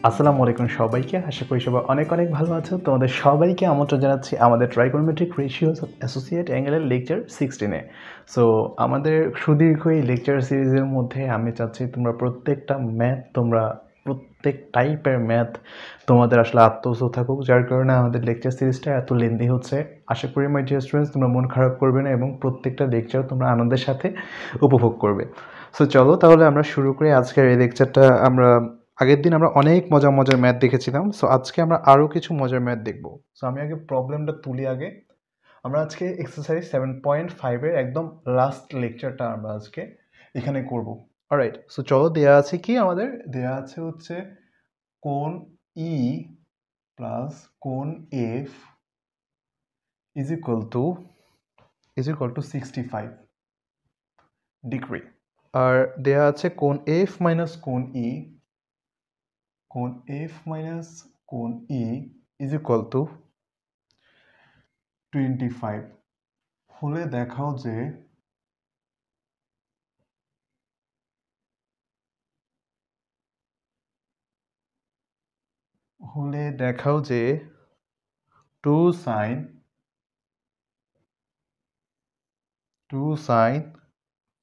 আসসালামু আলাইকুম সবাইকে। আশা করি সবাই অনেক অনেক ভালো আছো। তোমাদের সবাইকে আমন্ত্রণ জানাচ্ছি আমাদের ট্রাইগোনোমেট্রিক রেশিওস অফ অ্যাসোসিয়েট অ্যাঙ্গেলের লেকচার 16 সো আমাদের সুদীর্ঘ এই লেকচার সিরিজের মধ্যে আমি চাচ্ছি তোমরা প্রত্যেকটা ম্যাথ প্রত্যেক টাইপের ম্যাথ তোমাদের আসলে আত্মস্থ থাকুক, যার কারণে আমাদের লেকচার সিরিজটা এত লেন্দি হচ্ছে। আশা করি মাই ডিয়ার স্টুডেন্টস তোমরা মন খারাপ করবে না এবং প্রত্যেকটা লেকচার তোমরা আনন্দের সাথে উপভোগ করবে। সো চলো তাহলে আমরা শুরু করি আজকের এই লেকচারটা। আগের দিন আমরা অনেক মজার ম্যাথ দেখেছিলাম। সো আজকে আমরা আরও কিছু মজার ম্যাথ দেখব। সো আমি আগে প্রবলেমটা তুলি আগে। আমরা আজকে এক্সারসাইজ 7.5-এর একদম লাস্ট লেকচারটা আমরা আজকে এখানে করব। অলরাইট, সো চলো দেয়া আছে কি আমাদের? দেয়া আছে হচ্ছে কোণ ই প্লাস কোণ F is equal to 65 degree. আর দেয়া আছে কোণ এফ মাইনাস কোণ ই, কোণ এফ মাইনাস কোণ ই ইজ ইকুয়াল টু 25 হলে দেখাও যে two sine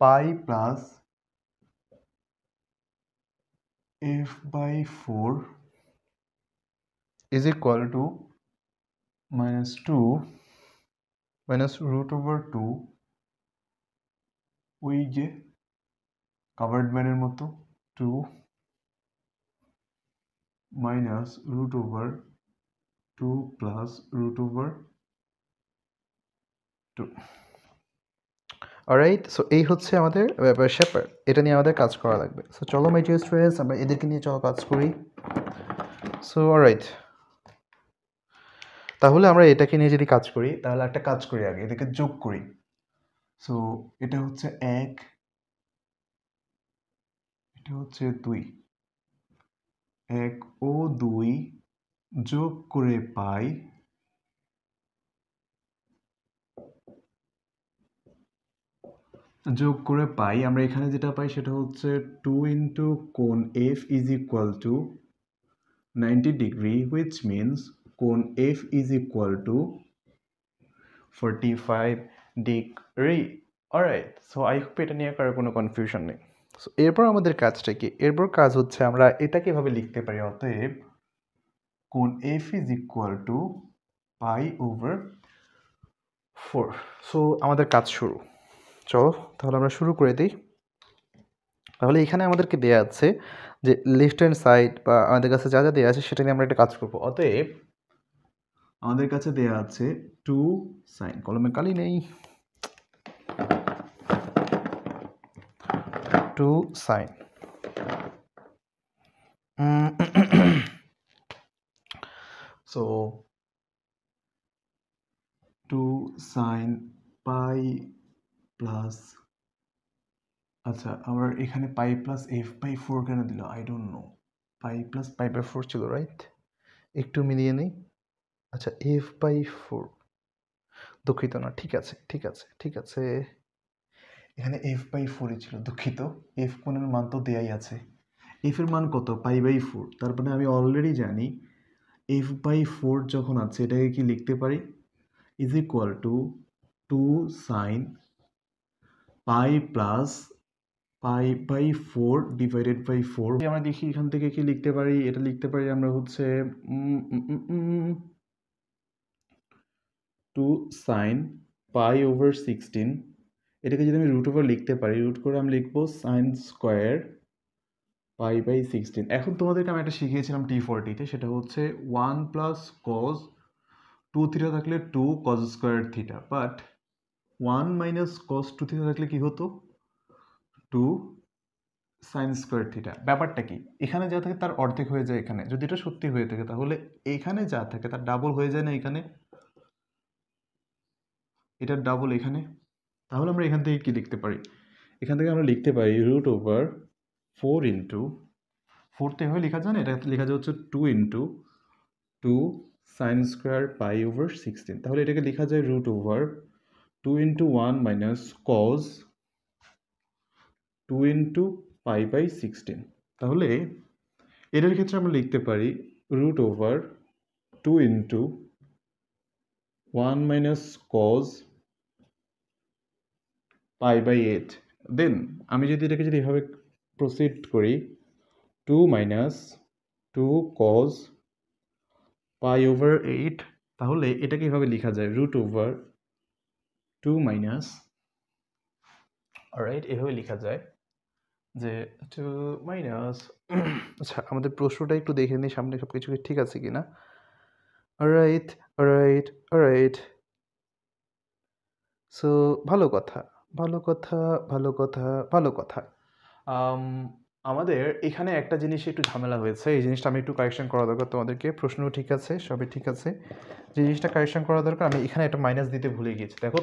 pi plus f by 4 is equal to -2 minus √2, ওই যে কাভার্ড ম্যানের মতো 2 মাইনাস √2 প্লাস √2। অলরাইট, সো এই হচ্ছে আমাদের ব্যাপার, এটা নিয়ে আমাদের কাজ করা লাগবে। সো চলো মাই ডিয়ার স্টুডেন্টস আমরা এদেরকে নিয়ে চলো কাজ করি। সো অলরাইট, তাহলে আমরা এটাকে নিয়ে যদি কাজ করি তাহলে একটা কাজ করি, আগে এটাকে যোগ করি। সো এটা হচ্ছে 1, এটা হচ্ছে 2, 1 ও 2 যোগ করে পাই আমরা এখানে যেটা পাই সেটা হচ্ছে 2 ইন্টু কোণ F is equal to 90 degree, which means কোণ F is equal to 45 degree. Alright, so I hope এটা নিয়ে কারো কোনো কনফিউশন নেই। সো এরপর আমাদের কাজটা কি? এরপর কাজ হচ্ছে আমরা এটাকে এভাবে লিখতে পারি, অতএব কোণ F is equal to π/4। So আমাদের কাজ শুরু। চলো তাহলে আমরা শুরু করে দিই। তাহলে এখানে আমাদেরকে দেয়া আছে যে লেফট হ্যান্ড সাইড বা আমাদের কাছে যা যা দেওয়া আছে সেটা নিয়ে আমরা একটা কাজ করবো। অতএব আমাদের কাছে দেয়া আছে 2 সাইন, কলমে কালি নেই, 2 sine so 2 sine pi plus, আচ্ছা আমার এখানে পাই প্লাস এফ বাই 4 কেন দিল? I don't know. Pi plus pi by 4 ছিল, রাইট? একটু মিলিয়ে নেই। আচ্ছা এফ বাই 4, দুঃখিত না, ঠিক আছে। এখানে এফ বাই 4ই ছিল, দুঃখিত। এফ কোণের মান তো দেয়াই আছে। এফ এর মান কত? π/4। তার মানে আমি অলরেডি জানি এফ বাই 4 যখন আছে এটাকে কি লিখতে পারি? Is equal to 2 sine pi plus π/4 divided by 4। আমরা দেখি এখান থেকে কি লিখতে পারি। এটা লিখতে পারি আমরা হচ্ছে 2 সাইন π/16। এটাকে যদি আমি রুট ওভার লিখতে পারি, রুট করে আমি লিখবো সাইন স্কোয়ার π/16। এখন তোমাদেরকে আমি একটা শিখিয়েছিলাম T40-তে, সেটা হচ্ছে 1 প্লাস কজ 2 থিটা থাকলে 2 cos square theta, but 1 minus cos 2 theta থাকলে কি হতো? 2 সাইন স্কোয়ার থিটা। ব্যাপারটা কি? এখানে যা থাকে তার অর্ধেক হয়ে যায় এখানে, যদি এটা সত্যি হয়ে থাকে তাহলে এখানে যা থাকে তার ডাবল হয়ে যায় না এখানে? এটার ডাবল এখানে। তাহলে আমরা এখান থেকে কি লিখতে পারি? এখান থেকে আমরা লিখতে পারি রুট ওভার 4 ইন্টু 4 তো এভাবে লেখা যায় না, এটা লেখা যায় হচ্ছে 2 ইন্টু 2 সাইন স্কোয়ার π/16। তাহলে এটাকে লেখা যায় root over 2 into 1 minus cos 2 into π/16। তাহলে এটার ক্ষেত্রে আমরা লিখতে পারি root over 2 into 1 minus cos pi by 8। Then আমি যদি এটাকে যদি এভাবে প্রসিড করি 2 মাইনাস 2 কজ পাই ওভার 8, তাহলে এটাকে এভাবে লেখা যায় রুট ওভার 2 মাইনাস, অলরাইট, এভাবে লেখা যায় যে 2 মাইনাস আচ্ছা আমাদের প্রশ্নটা একটু দেখে নিই সামনে সব কিছু ঠিক আছে কি না। অলরাইট অলরাইট অলরাইট, সো ভালো কথা ভালো কথা ভালো কথা ভালো কথা। আমাদের এখানে একটা জিনিস একটু ঝামেলা হয়েছে, এই জিনিসটা আমি একটু কারেকশন করা দরকার তোমাদেরকে। প্রশ্নও ঠিক আছে, সবই ঠিক আছে, যে জিনিসটা কারেকশন করা দরকার আমি এখানে একটা মাইনাস দিতে ভুলে গিয়েছি। দেখো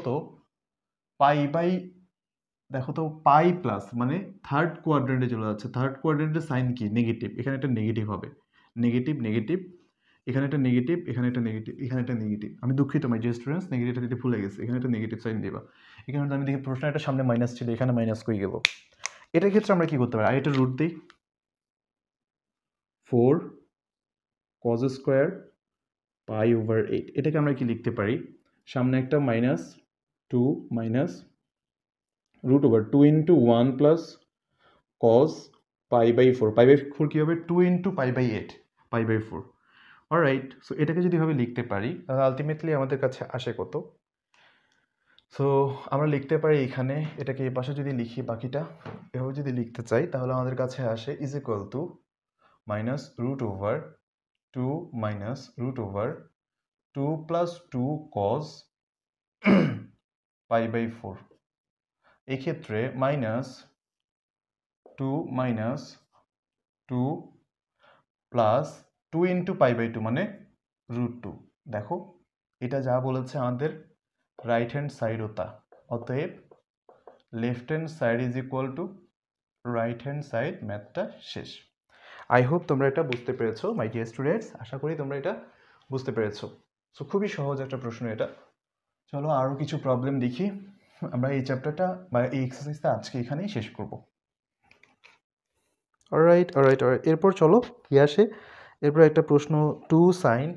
তো পাই প্লাস মানে থার্ড কোয়াড্রেন্টে চলে যাচ্ছে। থার্ড কোয়াড্রেন্টের সাইন কি? নেগেটিভ। এখানে একটা নেগেটিভ হবে, নেগেটিভ নেগেটিভ, এখানে একটা নেগেটিভ, এখানে একটা নেগেটিভ, এখানে একটা নেগেটিভ। আমি দুঃখিত মাই ডিয়ার স্টুডেন্টস, নেগেটিভটা দিতে ভুলে গেছি। এখানে একটা নেগেটিভ সাইন দিবা। এখানে আমি দেখি প্রশ্ন একটা সামনে মাইনাস ছিল, এখানে মাইনাস কই গেল। এটার ক্ষেত্রে আমরা কি করতে পারি? আর এটা রুট দিই 4 কজ স্কোয়ার পাই ওভার 8। এটাকে আমরা কি লিখতে পারি? সামনে একটা minus 2 minus root over 2 into 1 plus cos pi by 4। Pi by 4 কী হবে? 2 into pi by 8, pi by 4। Alright, so এটাকে যদি এভাবে লিখতে পারি তাহলে আলটিমেটলি আমাদের কাছে আসে কত? সো আমরা লিখতে পারি এখানে, এটাকে এই পাশে যদি লিখি, বাকিটা এভাবে যদি লিখতে চাই তাহলে আমাদের কাছে আসে is equal to minus root over 2 minus root over 2 plus 2 cos pi by 4। এক্ষেত্রে minus 2 minus 2 plus 2 into pi by 2 মানে রুট 2। দেখো এটা যা বলেছে আমাদের রাইট হ্যান্ড সাইডও তা, অতএব left hand side is equal two right hand side. ম্যাথটা শেষ। আই হোপ তোমরা এটা বুঝতে পেরেছো মাই ডিয়ার স্টুডেন্টস, আশা করি তোমরা এটা বুঝতে পেরেছো। সো খুবই সহজ একটা প্রশ্ন এটা। চলো আরও কিছু প্রবলেম দেখি। আমরা এই চ্যাপ্টারটা বা এই এক্সারসাইজটা আজকে এখানেই শেষ করব। অলরাইট অলরাইট অলরাইট, এরপর চলো কি আসে। এরপর একটা প্রশ্ন 2 sine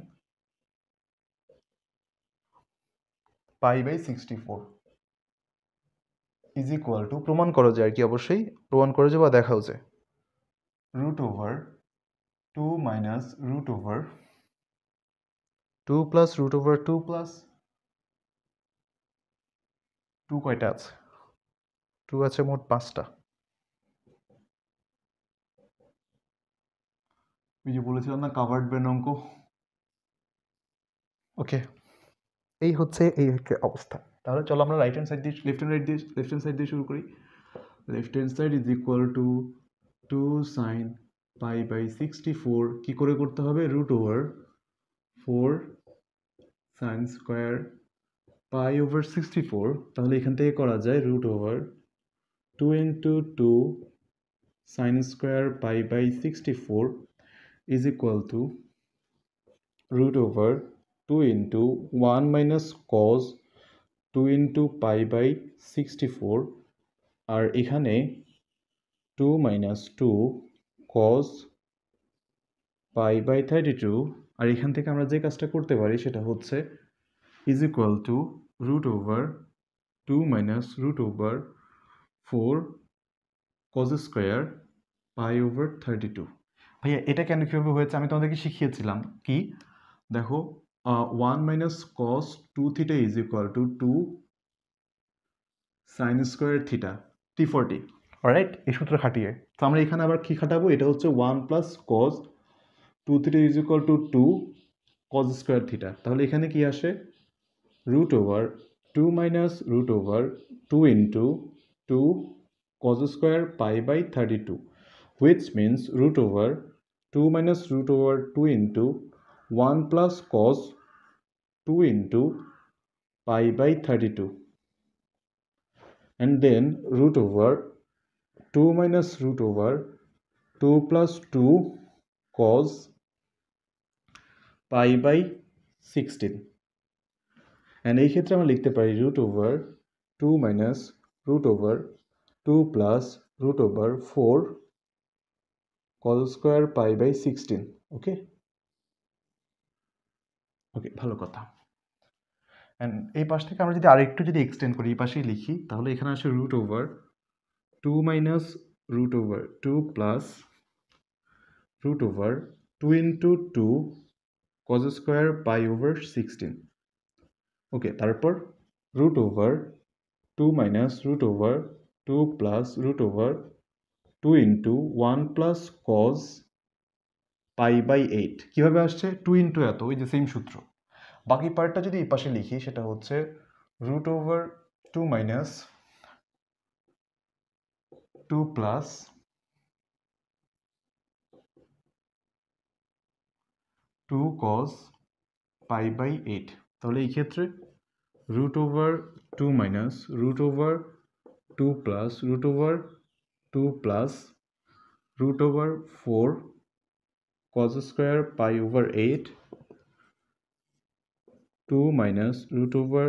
pi by 64 is equal to, প্রমাণ করো যায় আর কি, অবশ্যই প্রমাণ করো যে বা দেখাও যে root over 2 minus root over 2 plus root over 2 plus 2 কয়টা আছে? 2 আছে মোট 5টা। ওই যে বলেছিলাম না কাভার্ড ব্রেন অঙ্ক। ওকে, এই হচ্ছে অবস্থা। তাহলে চলো আমরা রাইট হ্যান্ড সাইড দিয়ে লেফট হ্যান্ড সাইড দিয়ে শুরু করি। Left hand side is equal to 2 sine pi by 64 কি করে করতে হবে? Root over 4 sine square pi over 64। তাহলে এখান থেকে করা যায় root over 2 into 2 sine square pi by 64 is equal to root over 2 into 1 minus cos 2 into pi by 64, আর এখানে 2 মাইনাস 2 কজ পাই বাই 32। আর এখান থেকে আমরা যে কাজটা করতে পারি সেটা হচ্ছে is equal to root over 2 minus root over 4 cos square pi over 32। ভাইয়া এটা কেন কীভাবে হয়েছে আমি তোমাদেরকে শিখিয়েছিলাম কি, দেখো 1 minus cos 2 theta is equal to 2 sine square theta T40। Alright, এই সূত্র খাটিয়ে তো আমরা এখানে আবার কি খাটাবো? এটা হচ্ছে 1 plus cos 2 theta is equal to 2 cos square theta. তাহলে এখানে কি আসে? Root over 2 minus root over 2 into 2 cos square pi by 32, which means root over 2 minus root over 2 into 1 plus cos 2 into pi by 32, and then root over 2 minus root over 2 plus 2 cos pi by 16, and এই ক্ষেত্রে আমরা লিখতে পারি root over 2 minus root over 2 plus root over 4 cos square pi by 16। Okay okay, ভালো কথা। And এই পাশ থেকে আমরা যদি আরেকটু যদি এক্সটেন্ড করি, এই পাশেই লিখি, তাহলে এখানে আসে root over 2 minus root over 2 plus root over 2 into 2 cos square pi over 16. ওকে, তারপর root over 2 minus root over 2 plus root over 2 into 1 plus cos pi by 8 কিভাবে আসছে? 2 into এত, ওই যে সেম সূত্র। বাকি পার্টটা যদি এই পাশে লিখি, সেটা হচ্ছে root over 2 minus 2 plus 2 cos pi by 8। তাহলে এই ক্ষেত্রে root over 2 minus root over 2 plus root over 2 plus root over 4 cos square pi over 8 2 minus root over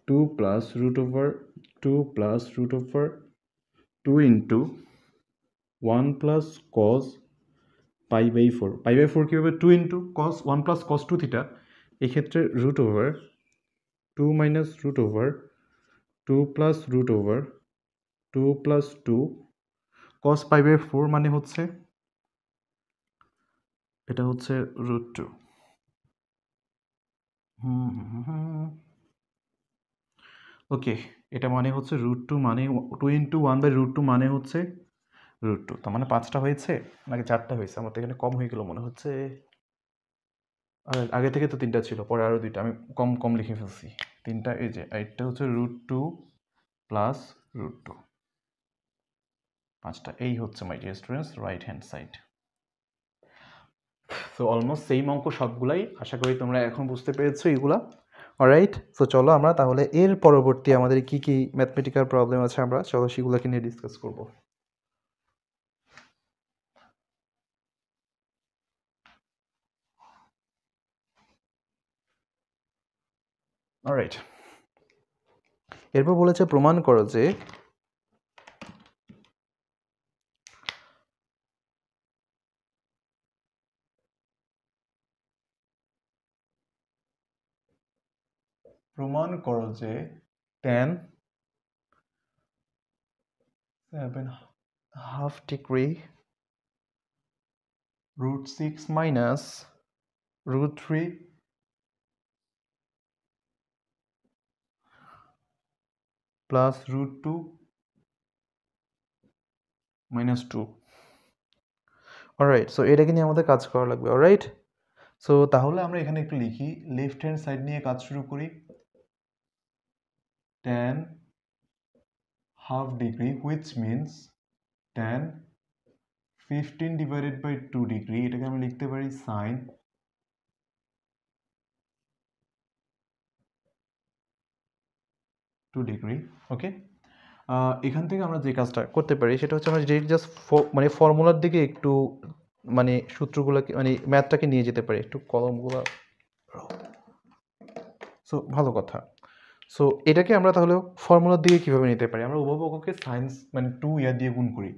2 plus root over 2 plus root over 2 into 1 plus cos pi by 4 pi by 4 কিভাবে 2 into cos 1 plus cos 2 theta এক্ষেত্রে root over 2 minus root over 2 plus root over 2 plus 2 cos pi by 4 মানে হচ্ছে, এটা হচ্ছে root 2। ওকে, এটা মানে হচ্ছে root 2 মানে 2 ইন্টু 1 বাই রুট 2 মানে হচ্ছে রুট 2। তার মানে 5টা হয়েছে নাকি 4টা হয়েছে? আমার তো এখানে কম হয়ে গেল মনে হচ্ছে। আর আগে থেকে তো 3টা ছিল, পরে আরও 2টা আমি কম কম লিখে ফেলছি। 3টা, এই যে এইটা হচ্ছে রুট 2 প্লাস রুট 2, 5টা। এই হচ্ছে মাই dear students right hand side. So almost same অঙ্ক সবগুলাই, আশা করি তোমরা এখন বুঝতে পেরেছো এগুলা। অলরাইট, সো চলো আমরা তাহলে এর পরবর্তী আমাদের কি কি ম্যাথমেটিক্যাল প্রবলেম আছে আমরা চলো সেগুলোকে নিয়ে ডিসকাস করব। অলরাইট, এরপর বলেছে প্রমাণ করো যে tan 7/2 degree root 6 minus root 3 plus root 2 minus 2। Alright, so এটাকে নিয়ে আমাদের কাজ করা লাগবে। অলরাইট, সো তাহলে আমরা এখানে একটু লিখি, লেফট হ্যান্ড সাইড নিয়ে কাজ শুরু করি। tan half degree which means tan 15 divided by 2 degree, এটাকে আমি লিখতে পারি sin 2 ডিগ্রি। ওকে, এখান থেকে আমরা যে কাজটা করতে পারি সেটা হচ্ছে আমরা জাস্ট মানে ফর্মুলার দিকে একটু মানে সূত্রগুলোকে মানে ম্যাথটাকে নিয়ে যেতে পারি, একটু কলমগুলো। সো ভালো কথা। সো এটাকে আমরা তাহলে ফর্মুলার দিকে কীভাবে নিতে পারি? আমরা উভয়পক্ষকে সাইন্স মানে 2 ইয়ার দিয়ে গুণ করি।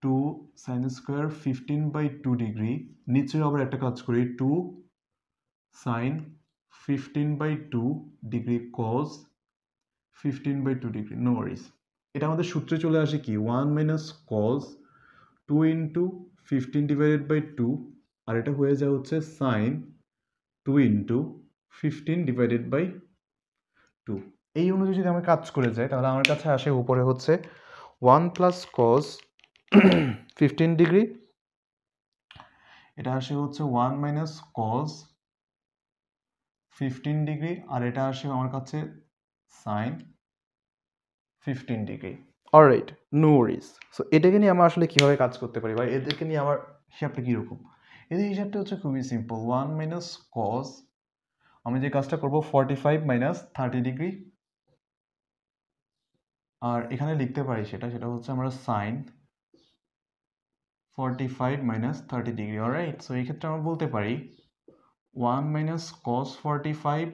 2 সাইন স্কোয়ার 15/2 ডিগ্রি, নিচে আবার একটা কাজ করি 2 sine 15/2 degree cos 15/2 degree. No worries, এটা আমাদের সূত্রে চলে আসে কি 1 minus cos 2 into 15 divided by 2, আর এটা হয়ে যায় হচ্ছে সাইন 2 ইন্টু 15 ডিভাইডেড বাই 2। এই অনুযায়ী যদি আমি কাজ করে যাই তাহলে আমার কাছে আসে উপরে হচ্ছে 1 প্লাস কজ 15 ডিগ্রি, এটা আসে হচ্ছে 1 মাইনাস কজ 15 ডিগ্রি, আর এটা আসে আমার কাছে sine 15 degree. Alright, no worries. So এটাকে নিয়ে আমরা আসলে কীভাবে কাজ করতে পারি বা এদেরকে নিয়ে আমার হিসাবটা কীরকম? এদের হিসাবটা হচ্ছে খুবই সিম্পল। 1 মাইনাস কজ, আমি যে কাজটা করবো 45 মাইনাস 30 ডিগ্রি, আর এখানে লিখতে পারি সেটা হচ্ছে আমরা sine 45 minus 30 degree. Alright, so এই ক্ষেত্রে আমরা বলতে পারি 1 minus cos 45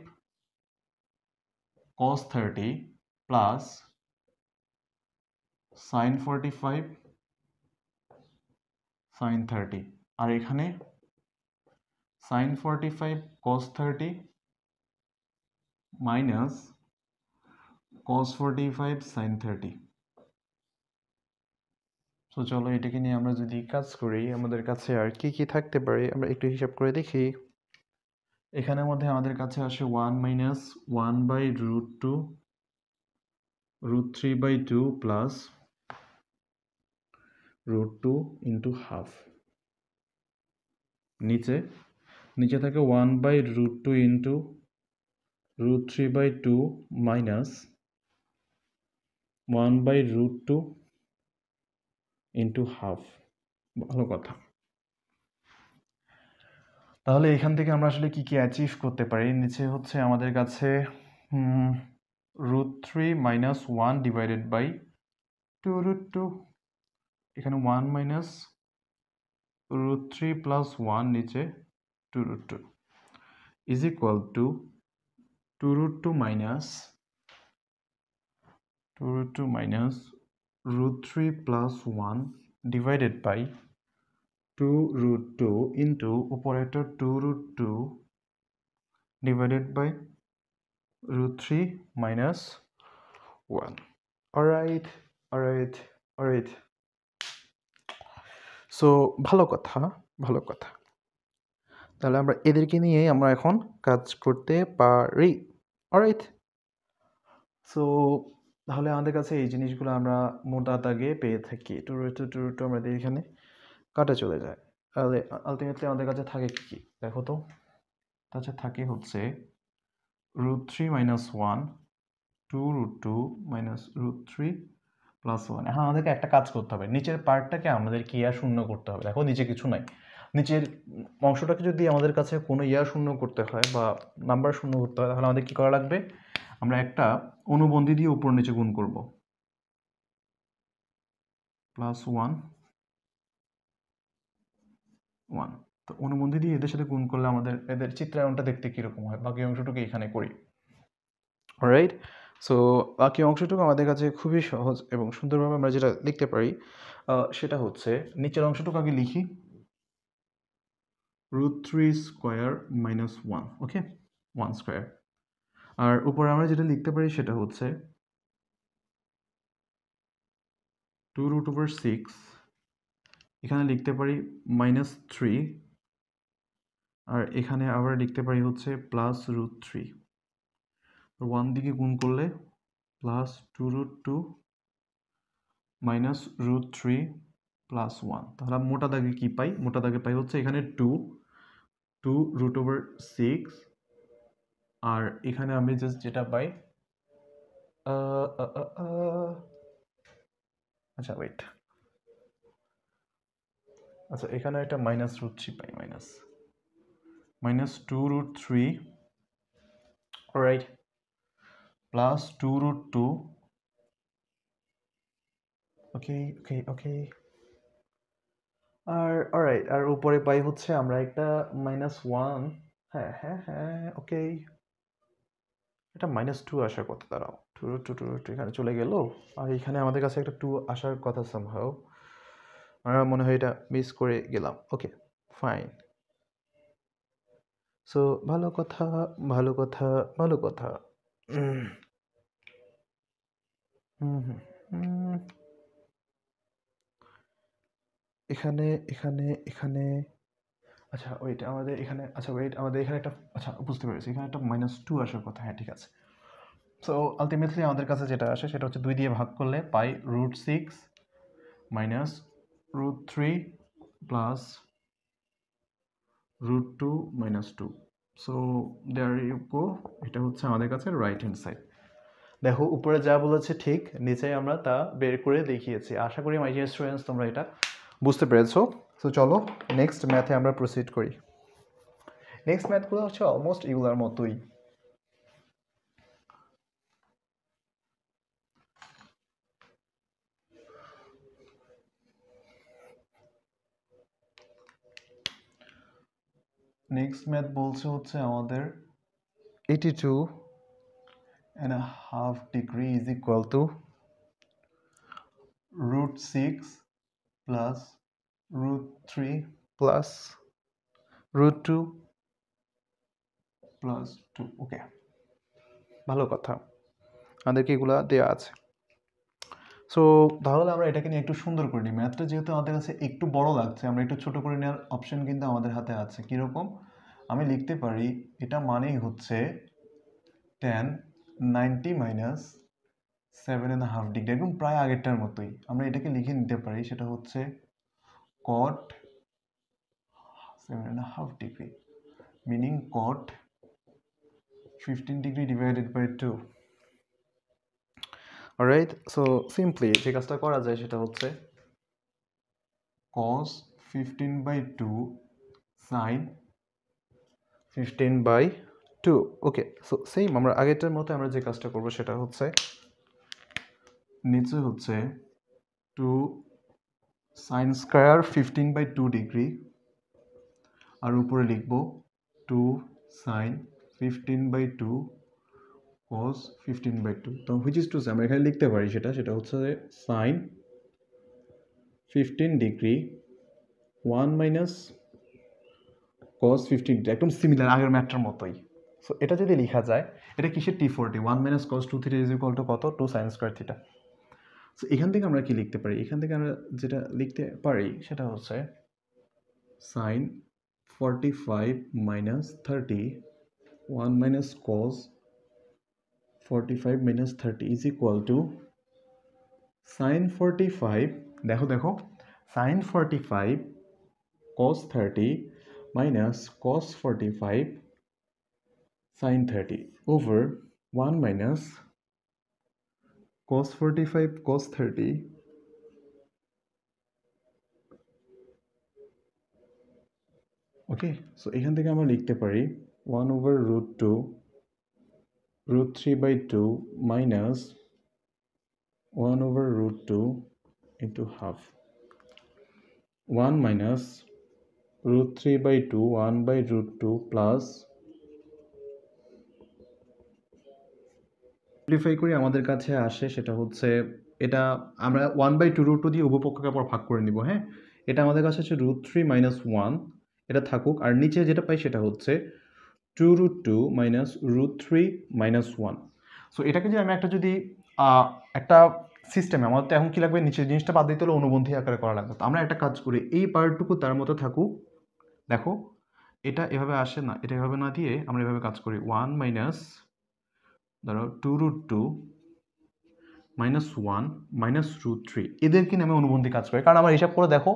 cos 30 plus sin 45 sine 30 আর এখানে sine 45 cos 30 minus cos 45 sine 30। So চলো এটাকে নিয়ে আমরা যদি কাজ করি আমাদের কাছে আর কি কি থাকতে পারে আমরা একটু হিসাব করে দেখি। এখানের মধ্যে আমাদের কাছে আসে 1 মাইনাস 1/√2 √3/2 প্লাস √2 ইন্টু হাফ। নিচে থাকে 1/√2 ইন্টু √3/2 মাইনাস 1/√2 ইন্টু হাফ। ভালো কথা। তাহলে এখান থেকে আমরা আসলে কি কি অ্যাচিভ করতে পারি? নিচে হচ্ছে আমাদের কাছে √3 মাইনাস 1 ডিভাইডেড বাই 2√2। এখানে 1 মাইনাস √3 প্লাস 1 নিচে 2√2 is equal to 2√2 minus √3 plus 1 divided by 2√2 into উপরে একটা 2√2 divided by √3 minus 1। Alright. So ভালো কথা। তাহলে আমরা এদেরকে নিয়েই আমরা এখন কাজ করতে পারি। অলরাইট। সো তাহলে আমাদের কাছে এই জিনিসগুলো আমরা মোটা দাগে পেয়ে থাকি। 2√2 আমাদের এখানে কাটা চলে যায়। তাহলে আলটিমেটলি আমাদের কাছে থাকে কি দেখো তো। তাছাড়া থাকে হচ্ছে √3 মাইনাস 1 2√2 মাইনাস √3 প্লাস 1। এখন আমাদেরকে একটা কাজ করতে হবে, নিচের পার্টটাকে আমাদের কি ইয়ার শূন্য করতে হবে। দেখো নিচে কিছু নাই, নিচের অংশটাকে যদি আমাদের কাছে কোনো ইয়ার শূন্য করতে হয় বা নাম্বার শূন্য করতে হয় তাহলে আমাদের কি করা লাগবে? আমরা একটা অনুবন্ধী দিয়ে উপর নিচে গুণ করব। প্লাস 1 তো অনুবন্ধী দিয়ে এদের সাথে গুণ করলে আমাদের এদের চিত্রায়নটা দেখতে কিরকম হয় বাকি অংশটুকু এখানে করি। রাইট। সো বাকি অংশটুকু আমাদের কাছে খুবই সহজ এবং সুন্দরভাবে আমরা যেটা লিখতে পারি সেটা হচ্ছে নিচের অংশটুকু আগে লিখি √3 স্কোয়ার মাইনাস 1। ওকে, 1 স্কোয়ার। আর উপরে আমরা যেটা লিখতে পারি সেটা হচ্ছে 2√6। এখানে লিখতে পারি -3 আর এখানে আবার লিখতে পারি হচ্ছে +√3। 1 দিকে গুণ করলে প্লাস 2√2 মাইনাস √3 প্লাস 1। তাহলে মোটা দাগে কি পাই? মোটা দাগে পাই হচ্ছে এখানে 2√6 আর এখানে আমি জাস্ট যেটা পাই আচ্ছা ওয়েট, আচ্ছা এখানে একটা -√3 পাই, মাইনাস 2√3 রাইট প্লাস 2√2। ওকে আর অলরাইট আর উপরে পাই হচ্ছে আমরা একটা -1। হ্যাঁ ওকে, এটা -2 আসার কথা। দাঁড়াও, 2√2 এখানে চলে গেল আর এখানে আমাদের কাছে একটা 2 আসার কথা সামহাও। আমার মনে হয় এটা মিস করে গেলাম। ওকে ফাইন। সো ভালো কথা। এখানে আচ্ছা ওয়েট আমাদের এখানে একটা আচ্ছা বুঝতে পেরেছি, এখানে একটা -2 আসার কথা। হ্যাঁ ঠিক আছে। সো আলটিমেটলি আমাদের কাছে যেটা আসে সেটা হচ্ছে 2 দিয়ে ভাগ করলে পাই √6 minus √3 plus √2 minus 2। So there you go, এটা হচ্ছে আমাদের কাছে রাইট হ্যান্ড সাইড। দেখো উপরে যা বলেছে ঠিক, নিচে আমরা তা বের করে দেখিয়েছি। আশা করি মাই ডিয়ার স্টুডেন্টস তোমরা এটা বুঝতে পেরেছো। সো চলো নেক্সট ম্যাথে আমরা প্রসিড করি। নেক্সট ম্যাথগুলো হচ্ছে অলমোস্ট এগুলোর মতোই। নেক্সট ম্যাথ বলছে হচ্ছে আমাদের 82.5 degree is equal two √6 plus √3 plus √2 plus 2। ওকে, ভালো কথা, আমাদেরকে এগুলা দেওয়া আছে। সো তাহলে আমরা এটাকে নিয়ে একটু সুন্দর করে নিই। ম্যাথটা যেহেতু আমাদের কাছে একটু বড় লাগছে, আমরা একটু ছোট করে নেওয়ার অপশন কিন্তু আমাদের হাতে আছে। কীরকম? আমি লিখতে পারি এটা মানেই হচ্ছে tan 90 মাইনাস 7.5 ডিগ্রি, একদম প্রায় আগেরটার মতোই। আমরা এটাকে লিখে নিতে পারি, সেটা হচ্ছে cot 7.5 degree, meaning cot 15 degree divided by 2। Alright, so simply যে কাজটা করা যায় সেটা হচ্ছে cos 15/2 sin 15/2। ওকে, সো সেম আমরা আগেরটার মতো আমরা যে কাজটা করবো সেটা হচ্ছে নিচে হচ্ছে 2 sin স্কয়ার 15/2 ডিগ্রি, আর উপরে লিখবো 2 sin 15/2 cos 15/2। তো হুইচ ইজ টু সে আমরা এখানে লিখতে পারি সেটা হচ্ছে sin 15 degree 1 minus cos 15 degree, একদম সিমিলার আগের ম্যাথটার মতোই। সো এটা যদি লেখা যায়, এটা কিসের T40, 1 minus cos 2 theta is equal two কত? 2 sin স্কয়ার থিটা। সো এখান থেকে আমরা কি লিখতে পারি? এখান থেকে আমরা যেটা লিখতে পারি সেটা হচ্ছে sin 45 minus 30 1 minus cos 45 minus 30 is equal two sin 45, দেখো sin 45 cos 30 minus cos 45 sin 30 over 1 minus cos 45 cos 30 ওকে। সো এখান থেকে আমরা লিখতে পারি 1 over √2 √3/2 minus 1 over √2 into half, 1 minus √3/2 1/√2 plus simplify করি আমাদের কাছে আসে সেটা হচ্ছে এটা আমরা 1/2 দিয়ে উপপক্ষকে পর ভাগ করে নিব। হ্যাঁ, এটা আমাদের কাছে হচ্ছে √3 মাইনাস 1, এটা থাকুক। আর নিচে যেটা পাই সেটা হচ্ছে 2√2 মাইনাস √3 মাইনাস 1। সো এটাকে যে আমি একটা সিস্টেমে আমাদের তো এখন কি লাগবে, নিচের জিনিসটা বাদ দিতে হলে অনুবন্ধী আকারে করা লাগবে। তো আমরা একটা কাজ করি, এই পার্টটুকু তার মতো থাকুক। দেখো এটা এভাবে আসে না, এটা এভাবে না দিয়ে আমরা এভাবে কাজ করি 1 মাইনাস ধরো 2√2 মাইনাস 1 মাইনাস √3, এদেরকে নিয়ে আমি অনুবন্ধী কাজ করি। কারণ আমার হিসাব করে দেখো,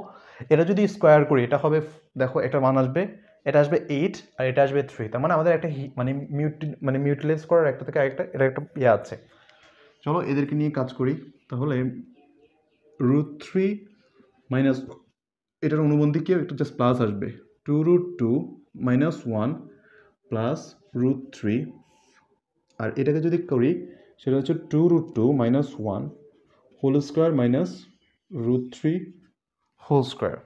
এটা যদি স্কোয়ার করি এটা হবে, দেখো একটা মান আসবে, এটা আসবে 8 আর এটা আসবে 3। তার মানে আমাদের একটা মিউটিলাইজ করার একটা থেকে আরেকটা এটা একটা ইয়ে আছে। চলো এদেরকে নিয়ে কাজ করি। তাহলে √3 মাইনাস, এটার অনুবন্ধী কি একটু জাস্ট প্লাস আসবে, 2√2 মাইনাস 1 প্লাস √3, আর এটাকে যদি করি সেটা হচ্ছে 2√2 minus 1 whole square minus √3 whole square.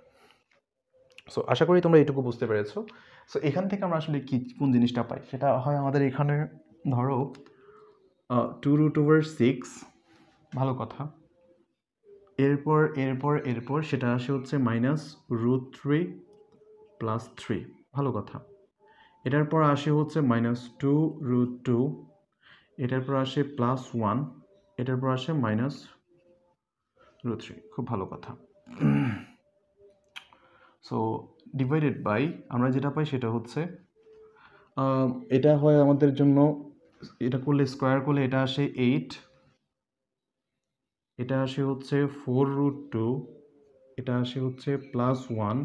So আশা করি তোমরা এটুকু বুঝতে পেরেছো। সো এখান থেকে আমরা আসলে কোন জিনিসটা পাই সেটা হয় আমাদের এখানে ধরো 2√6, ভালো কথা। এরপর সেটা আসে হচ্ছে মাইনাস √3 প্লাস 3, ভালো কথা। এটার পর আসে হচ্ছে মাইনাস 2√2, এটার পর আসে প্লাস 1, এটার পর আসে মাইনাস √3, খুব ভালো কথা। সো ডিভাইডেড বাই আমরা যেটা পাই সেটা হচ্ছে এটা হয় আমাদের জন্য, এটা করলে স্কোয়ার করলে এটা আসে 8, এটা আসে হচ্ছে 4√2, এটা আসে হচ্ছে প্লাস 1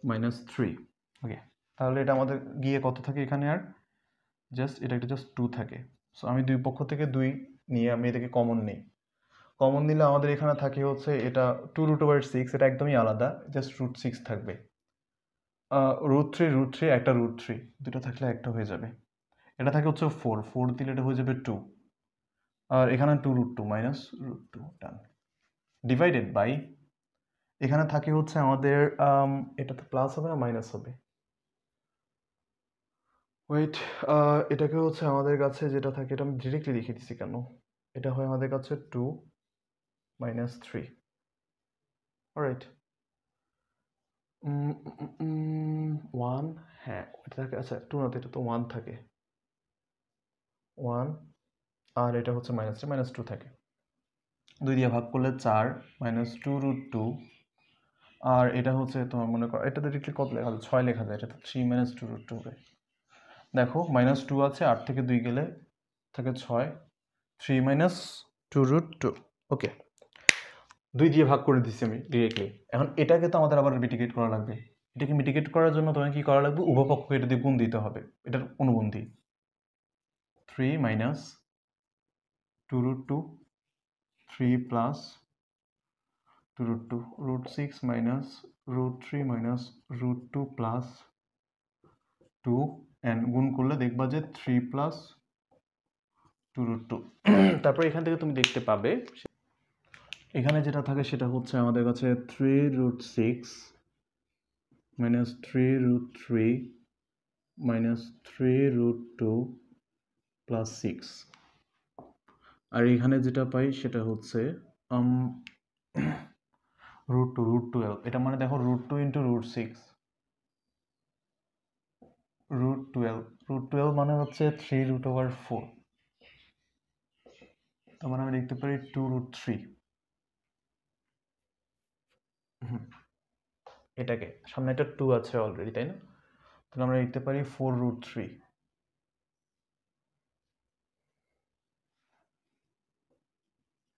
মাইনাস 3। ওকে, তাহলে এটা আমাদের গিয়ে কত থাকে এখানে, আর জাস্ট এটা একটা জাস্ট 2 থাকে। সো আমি দুই পক্ষ থেকে 2 নিয়ে আমি এটাকে কমন নিই। কমন নিলে আমাদের এখানে থাকে হচ্ছে এটা 2√6, এটা একদমই আলাদা, জাস্ট √6 থাকবে। √3 একটা √3 দুটো থাকলে একটা হয়ে যাবে। এটা থাকে হচ্ছে 4 দিলে এটা হয়ে যাবে 2, আর এখানে 2√2 মাইনাস √2 ডান। ডিভাইডেড বাই এখানে থাকে হচ্ছে আমাদের এটা তো প্লাস হবে না মাইনাস হবে, ওয়েট, এটাকে হচ্ছে আমাদের কাছে যেটা থাকে এটা আমি ডিরেক্টলি লিখে দিচ্ছি কেন, এটা হয় আমাদের কাছে 2 মাইনাস 3। অলরাইট, ওয়ান, হ্যাঁ এটা থাকে, আচ্ছা টু না, এটা তো ওয়ান থাকে, ওয়ান, আর এটা হচ্ছে -2 থাকে। 2 দিয়ে ভাগ করলে 4 -2√2, আর এটা হচ্ছে তোমার মনে করো এটা ডিরেক্টলি কত লেখা যায়, 6 লেখা যায়, এটা তো 3 -2√2 হবে। দেখো -2 আছে, 8 থেকে 2 গেলে থাকে 6, 3 -2√2। ওকে, 2 দিয়ে ভাগ করে দিচ্ছি আমি ডিরেক্টলি। এখন এটাকে তো আমাদের আবার মিটিগেট করা লাগবে। এটাকে মিটিগেট করার জন্য তোমাকে কি করা লাগবে, উভয়পক্ষকে এটা দিয়ে গুণ দিতে হবে, এটার অনুবন্ধী। 3 -2√2, 3 +2√2, √6 -√3 -√2 +2, অ্যান্ড গুণ করলে দেখবা যে 3 +2√2। তারপর এখান থেকে তুমি দেখতে পাবে এখানে যেটা থাকে সেটা হচ্ছে আমাদের কাছে 3√6 -3√3 -3√2 +6, আর এখানে যেটা পাই সেটা হচ্ছে √2, এটা মানে দেখো √2 × √6, √12 মানে হচ্ছে 3√4, তার মানে আমি লিখতে পারি 2√3। এটাকে সামনে একটা 2 আছে অলরেডি, তাই না? তাহলে আমরা লিখতে পারি 4√3।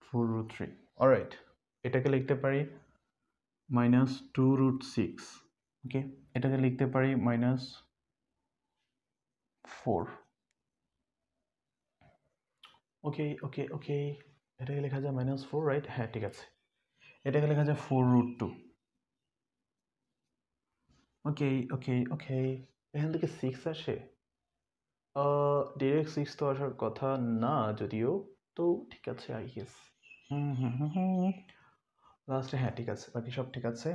4√3, অলরাইট। এটাকে লিখতে পারি -2√6। ওকে, এটাকে লিখতে পারি -4। ওকে ওকে ওকে, এটাকে লেখা যায় -4, রাইট? হ্যাঁ ঠিক আছে, এটাকে লেখা যায় 4√2। ওকে ওকে ওকে, এখান থেকে 6 আসে, ডিরেক্ট 6 তো আসার কথা না যদিও, তো ঠিক আছে আই গেস। লাস্টে হ্যাঁ ঠিক আছে, বাকি সব ঠিক আছে।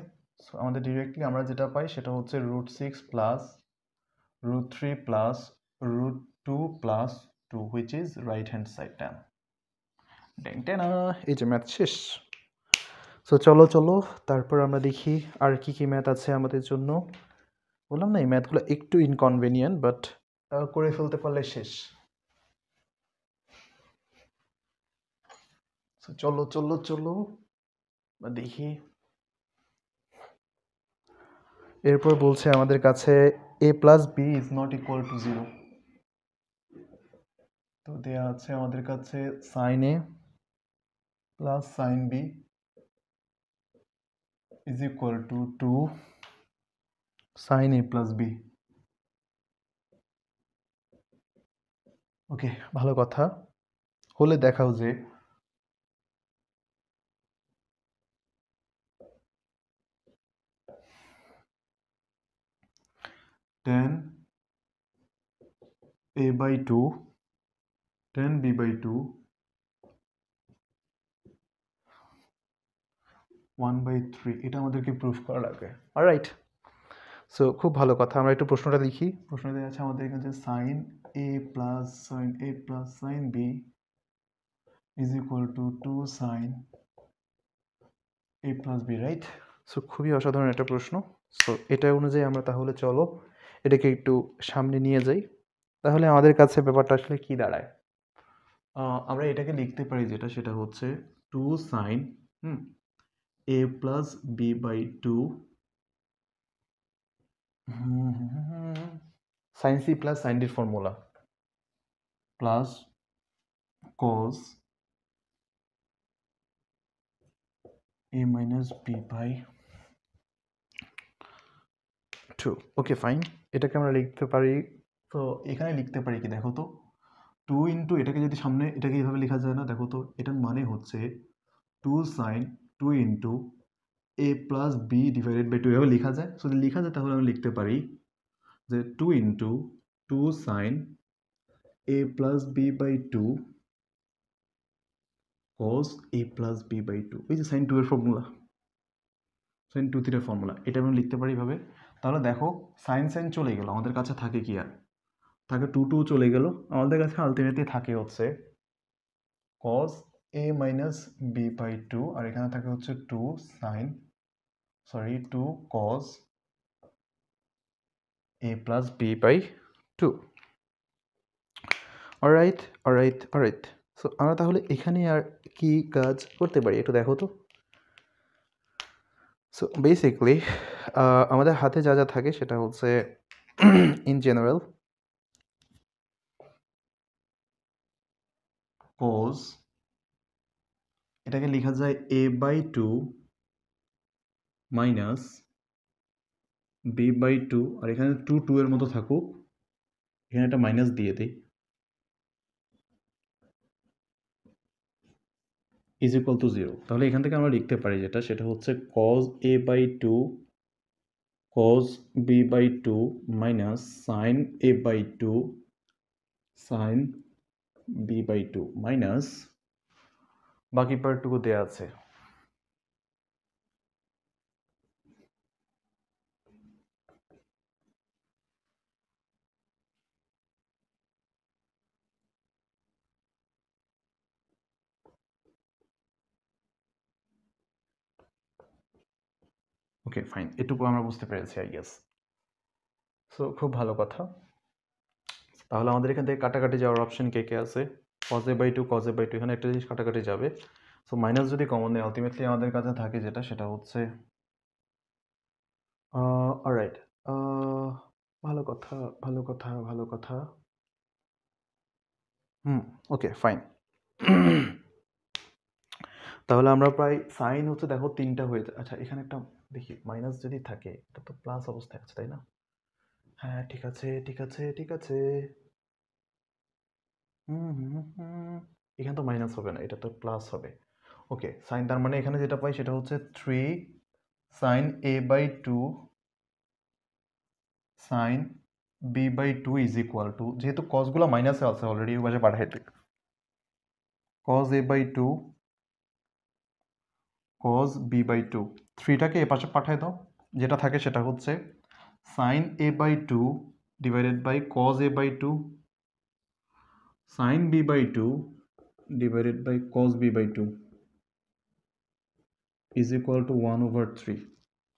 সো আমাদের ডিরেক্টলি আমরা যেটা পাই সেটা হচ্ছে √6 +√3 +√2 +2, which is right hand side term। টেনা, এই যে ম্যাথ শেষ। সো চলো চলো তারপর আমরা দেখি আর কি কি ম্যাথ আছে আমাদের জন্য। বললাম না এই ম্যাথগুলো একটু ইনকনভেনিয়েন্ট, বাট করে ফেলতে পারলে শেষ। সো চলো চলো চলো দেখি। এরপর বলছে আমাদের কাছে a + b is not equal to 0। তো দেয়া আছে আমাদের কাছে sin a plus sin b is equal to 2 sin a plus b। ওকে, ভালো কথা, হলে দেখাও যে tan a/2 tan b/2 1/3, এটা আমাদেরকে প্রুফ করা লাগবে। অলরাইট, সো খুব ভালো কথা, আমরা একটু প্রশ্নটা দেখি। প্রশ্নটা দেওয়া আছে আমাদের কাছে sin a plus sin b is equal to 2 sin a plus b, right? So খুবই অসাধারণ একটা প্রশ্ন। সো এটা অনুযায়ী আমরা তাহলে চলো এটাকে একটু সামনে নিয়ে যাই। তাহলে আমাদের কাছে ব্যাপারটা আসলে কি দাঁড়ায়, আমরা এটাকে লিখতে পারি যেটা সেটা হচ্ছে 2 sin a plus b/2 sin c plus sin d formula plus cos a minus b/2। Okay fine, এটাকে আমরা লিখতে পারি। তো এখানে লিখতে পারি কি দেখো তো, 2 ইন্টু এটাকে যদি সামনে এটাকে এইভাবে লেখা যায় না, দেখো তো এটার মানে হচ্ছে 2 sin 2 into a plus b divided by 2, এভাবে লেখা যায়। যদি লেখা যায় তাহলে আমি লিখতে পারি যে 2 into 2 sin a plus b/2 cos a plus b/2, এই যে sin 2 এর ফর্মুলা, sin 2 থিটার ফর্মুলা, এটা আমি লিখতে পারি এভাবে। তাহলে দেখো সাইন সাইন চলে গেল, আমাদের কাছে থাকে কি আর, থাকে 2 চলে গেল, আমাদের কাছে আলটিমেটলি থাকে হচ্ছে cos a মাইনাস b/2, আর এখানে থাকে হচ্ছে 2 cos a plus b by 2. Alright alright alright. So আমরা তাহলে এখানে আর কি কাজ করতে পারি একটু দেখো তো। সো বেসিকলি আমাদের হাতে যা যা থাকে সেটা হচ্ছে ইন জেনারেল cos, এটাকে লেখা যায় a by 2 minus b by 2, আর এখানে 2 এর মতো থাকুক, এখানে একটা মাইনাস দিয়ে দিই, ইজ ইকুয়াল টু 0। তাহলে এখান থেকে আমরা লিখতে পারি যেটা সেটা হচ্ছে cos a by 2 cos b by 2 minus sin a by 2 sin b by 2 minus বাকি পার্টটুকু দেওয়া আছে। ওকে ফাইন, এটুকু আমরা বুঝতে পেরেছি আই গেস। সো খুব ভালো কথা। তাহলে আমাদের এখান থেকে কাটাকাটি যাওয়ার অপশন কে কে আছে? cos a by 2 cos a by 2, এখানে একটা জিনিস কাটাকাটি যাবে। সো মাইনাস যদি কমন নেই আলটিমেটলি আমাদের কাছে থাকে যেটা সেটা হচ্ছে অলরাইট, ভালো কথা ভালো কথা ভালো কথা। ওকে ফাইন। তাহলে আমরা প্রায় সাইন হচ্ছে দেখো 3টা হয়ে যায়। আচ্ছা এখানে একটা দেখি মাইনাস যদি থাকে এটা তো প্লাস অবস্থায় আছে তাই না? হ্যাঁ ঠিক আছে ঠিক আছে ঠিক আছে। এখানে তো মাইনাস হবে না, এটা তো প্লাস হবে। ওকে সাইন, তার মানে এখানে যেটা পাই সেটা হচ্ছে 3 sine a by 2 sine b by 2 is equal to, যেহেতু কসগুলো মাইনাসে আছে অলরেডি ওই পাশে পাঠাই দিই, cos a by 2 cos b by 2, 3টাকে এ পাশে পাঠাই দাও, যেটা থাকে সেটা হচ্ছে sine a by 2 divided by cos a by 2 sine b by 2 divided by cos b by 2 is equal to 1/3।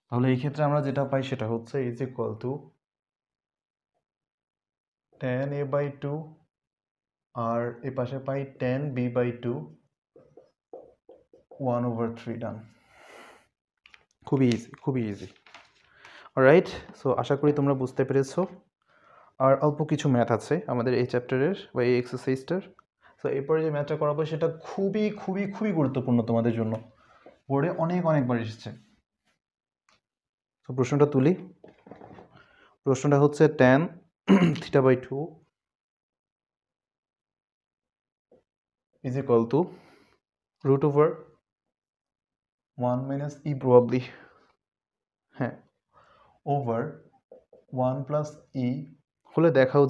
তাহলে এই ক্ষেত্রে আমরা যেটা পাই সেটা হচ্ছে is equal to tan a by 2 আর এ পাশে পাই tan b বাই 2 1/3 ডান। খুবই ইজি খুবই ইজি। অলরাইট, সো আশা করি তোমরা বুঝতে পেরেছো। আর অল্প কিছু ম্যাথ আছে আমাদের এই চ্যাপ্টারের বা এই এক্সারসাইজটার। সো এরপরে যে ম্যাথটা করাবো সেটা খুবই খুবই খুবই গুরুত্বপূর্ণ তোমাদের জন্য, বোর্ডে অনেকবার এসেছে। তো প্রশ্নটা তুলি। প্রশ্নটা হচ্ছে tan theta by 2 is equal to root over 1 minus e probably, হ্যাঁ, over 1 plus e হলে দেখাও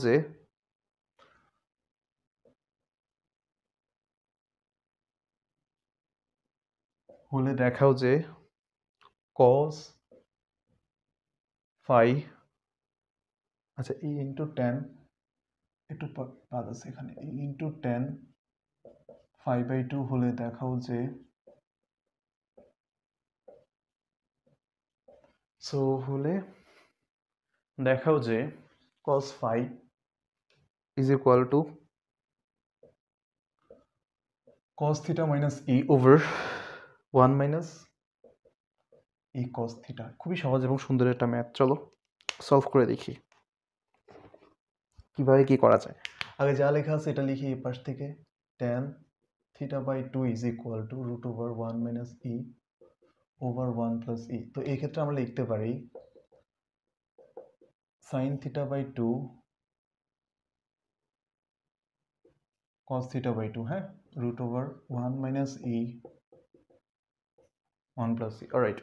যে cos phi, আচ্ছা e into tan, একটু বাদ আছে এখানে, e into tan phi by 2 হলে দেখাও যে, সো হলে দেখাও যে cos phi is equal to cos theta minus e over 1 minus e cos theta। খুবই সহজ এবং সুন্দর একটা ম্যাথ, চলো সলভ করে দেখি কিভাবে কি করা যায়। আগে যা লেখা আছে এটা লিখি এই পাশ থেকে, tan theta by 2 is equal to root over 1 minus e over 1 plus e। তো এই ক্ষেত্রে আমরা লিখতে পারি sin theta by 2 cos theta by 2, হ্যাঁ, root over 1 minus e 1 plus e। Alright,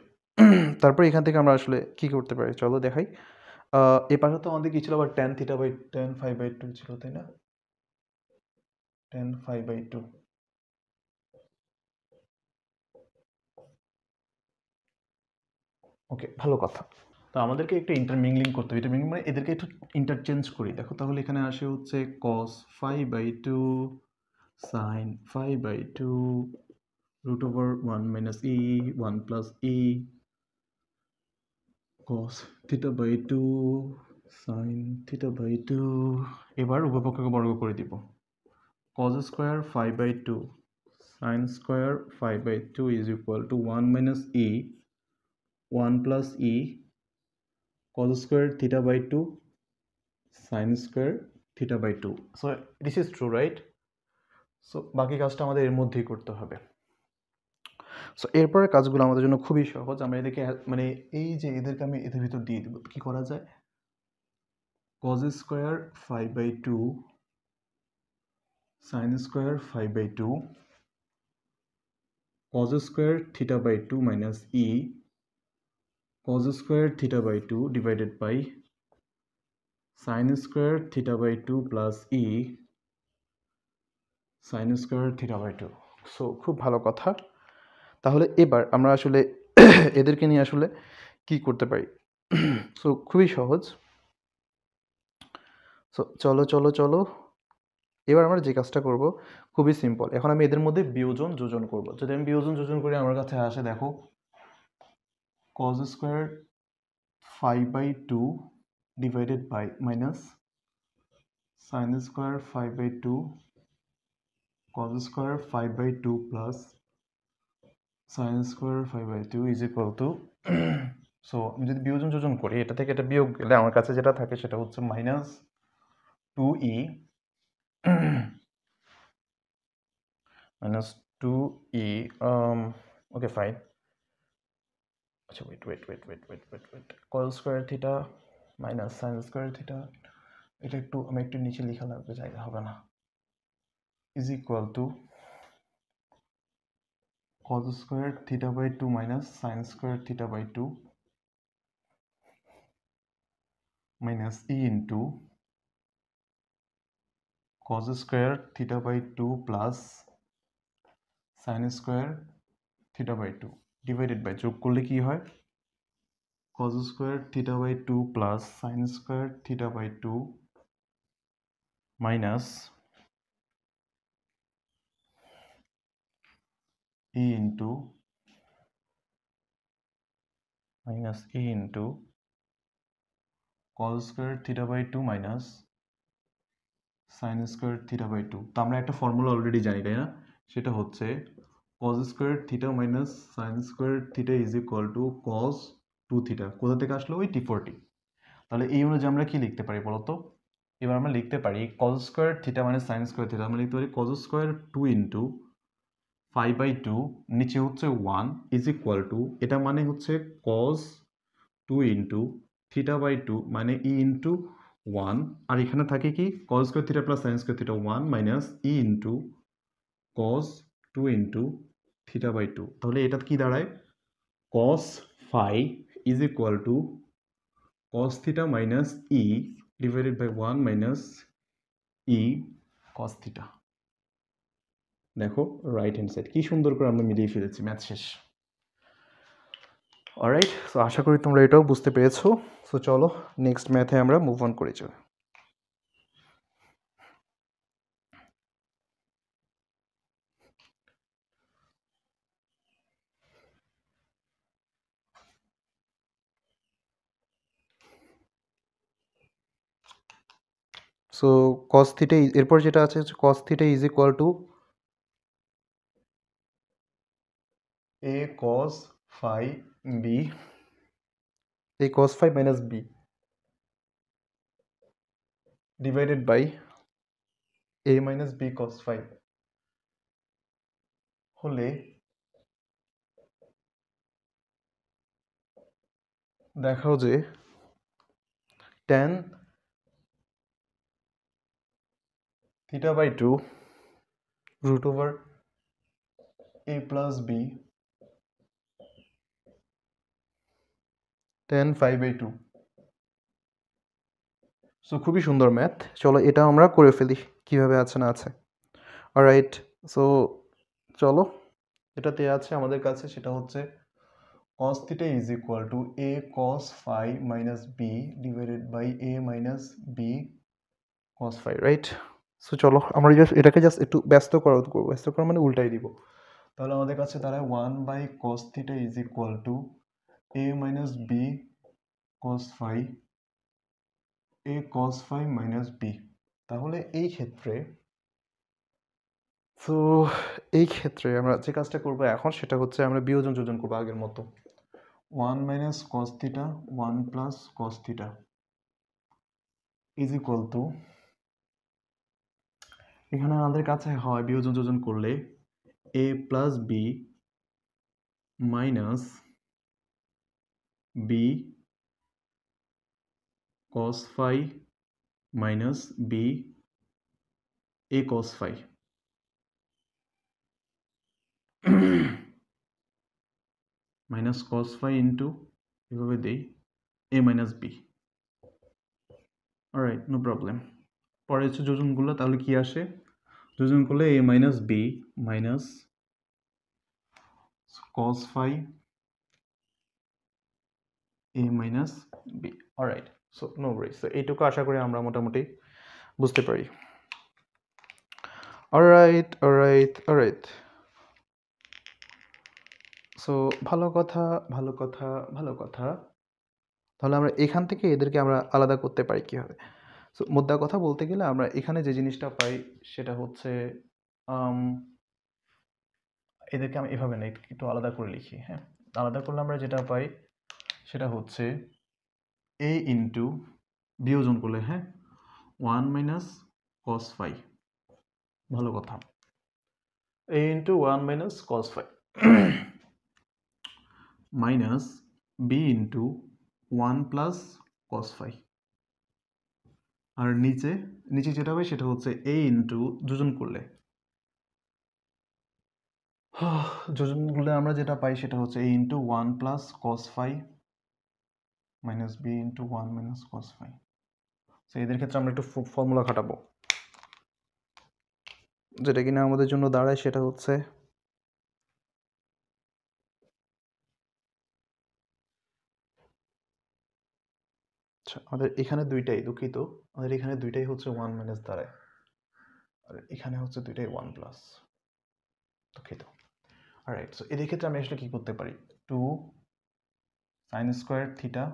তারপর এখান থেকে আমরা আসলে কি করতে পারি চলো দেখাই। এই পাশে তো আমাদের কি ছিল আবার tan theta by tan phi by 2 ছিল তাই না, tan phi by 2। ওকে ভালো কথা। তো আমাদেরকে একটু ইন্টারমিংলিং করতে হবে, ইন্টারমিংলিং মানে এদেরকে একটু ইন্টারচেঞ্জ করি। দেখো তাহলে এখানে আসে হচ্ছে cos phi by 2 sin phi by 2 root over 1 minus e 1 plus e cos theta by 2 sine theta by 2, এবার উভয়পক্ষকে বর্গ করে দিব। cos square 5/2 sin square 5/2 is equal to 1 minus e 1 plus e cos square theta by 2 sin square theta by 2। So this is true, right? So বাকি কাজটা আমাদের এর মধ্যেই করতে হবে। সো এরপরের কাজগুলো আমাদের জন্য খুবই সহজ। আমরা এদেরকে মানে এই যে এদেরকে আমি এদের ভিতর দিয়ে দেবো। কি করা যায়? cos square 5/2 sin square 5/2 cos square theta by 2 minus e cos square theta by 2 divided by sin square theta by 2 plus e sin square theta by 2। So খুব ভালো কথা। তাহলে এবার আমরা আসলে এদেরকে নিয়ে আসলে কি করতে পারি? সো খুবই সহজ। সো চলো চলো চলো, এবার আমরা যে কাজটা করব খুবই সিম্পল। এখন আমি এদের মধ্যে বিয়োজন যোজন করব। যদি আমি বিয়োজন যোজন করি আমার কাছে আসে, দেখো cos square 5/2 divided by minus sin square 5/2 cos square 5/2 plus sin square 5/2 is equal to, so আমি যদি বিয়োজন যোজন করি এটা থেকে এটা বিয়োগ গেলে আমার কাছে যেটা থাকে সেটা হচ্ছে minus 2e minus 2e, okay fine, আচ্ছা wait cos square theta minus sin square theta, এটা একটু আমি একটু নিচে লেখা লাগবে, জায়গা হবে না, is equal to cos square theta by 2 minus sin square theta by 2 minus e into cos square theta by 2 plus sin square theta by 2 divided by, যোগ করলে কি হয় cos square theta by 2 plus sin square theta by 2 minus e into cos square theta by 2 minus sin square theta by 2। তো আমরা একটা formula already জানি, তাই না? সেটা হচ্ছে cos square theta minus sin square theta is equal to cos 2 theta. কোথা থেকে আসলো? ওই T40। তাহলে এই অনুযায়ী আমরা কি লিখতে পারি বলতো? এবার আমরা লিখতে পারি cos square theta minus sin square theta, আমরা লিখতে পারি cos স্কয়ার 2 ইন্টু 5/2 নিচে হচ্ছে 1 ইজ ইকুয়াল টু, এটা মানে হচ্ছে cos 2 ইন্টু থিটা বাই 2 মানে e ইন্টু 1, আর এখানে থাকে কি cos square theta plus sin square theta 1 minus e into cos 2 into theta by 2। তাহলে এটা কি দাঁড়ায়? cos phi is equal to cos theta minus e divided by 1 minus e cos theta. দেখো right hand side কি সুন্দর করে আমরা মিলিয়ে ফেলেছি, ম্যাথ শেষ। অলরাইট, সো আশা করি তোমরা এটাও বুঝতে পেরেছো। সো চলো নেক্সট ম্যাথে আমরা মুভ অন করে যাই। সো cos থিটা, এরপর যেটা আছে cos theta is equal to a cos phi b, a cos phi minus b divided by a minus b cos phi হলে দেখাও যে tan theta by 2 root over a plus b tan phi by 2। So খুবই সুন্দর math, চলো এটা আমরা করে ফেলি কিভাবে আছে না আছে। অলরাইট, সো চলো এটাতে আছে আমাদের কাছে, সেটা হচ্ছে cos theta is equal to a cos phi minus b divided by a minus b cos phi, right? So চলো আমরা জাস্ট এটাকে জাস্ট একটু ব্যস্ত করবো, ব্যস্ত করা মানে উল্টাই দিব। তাহলে আমাদের কাছে দাঁড়ায় 1 by cos theta is equal to a minus b cos phi A cos phi minus B. তাহলে এই ক্ষেত্রে আমরা যে কাজটা করবো এখন সেটা হচ্ছে আমরা বিয়োজন যোজন করবো আগের মতো। 1 minus cos theta 1 plus cos theta is equal to, এখানে আমাদের কাছে হয় বিয়োজন যোজন করলে A plus B minus B cos phi minus B A cos phi minus cos phi into এভাবে দেই A minus B. Alright, no problem. পরে হচ্ছে যোজনগুলো, তাহলে কি আসে? যোজন করলে A minus B minus cos phi A minus B. Alright, so no worries. So এইটুকু আশা করি আমরা মোটামুটি বুঝতে পারি। অলরাইট। সো ভালো কথা। তাহলে আমরা এখান থেকে এদেরকে আমরা আলাদা করতে পারি কীভাবে? সো মোদ্দা কথা বলতে গেলে আমরা এখানে যে জিনিসটা পাই সেটা হচ্ছে এদেরকে আমি এভাবে না, একটু আলাদা করে লিখি। হ্যাঁ, আলাদা করলে আমরা যেটা পাই সেটা হচ্ছে এ ইন্টু বিয়োজন করলে, হ্যাঁ, 1 মাইনাস কস ফাই, ভালো কথা, A into 1 minus cos phi minus B into 1 plus cos phi. আর নিচে যেটা হবে সেটা হচ্ছে এ ইন্টু যোজন করলে আমরা যেটা পাই সেটা হচ্ছে A into 1 plus cos phi minus B into 1 minus cos phi. তো এদের ক্ষেত্রে আমরা একটু ফর্মুলা খাটাবো, যেটা কিনা আমাদের জন্য দাঁড়ায় সেটা হচ্ছে আমাদের এখানে দুইটাই, দুঃখিত, আমাদের এখানে দুইটাই হচ্ছে 1 মাইনাস দাঁড়ায়, আর এখানে হচ্ছে দুইটাই 1 প্লাস, দুঃখিত। অলরাইট, সো এদের ক্ষেত্রে আমি আসলে কি করতে পারি? 2 sine square theta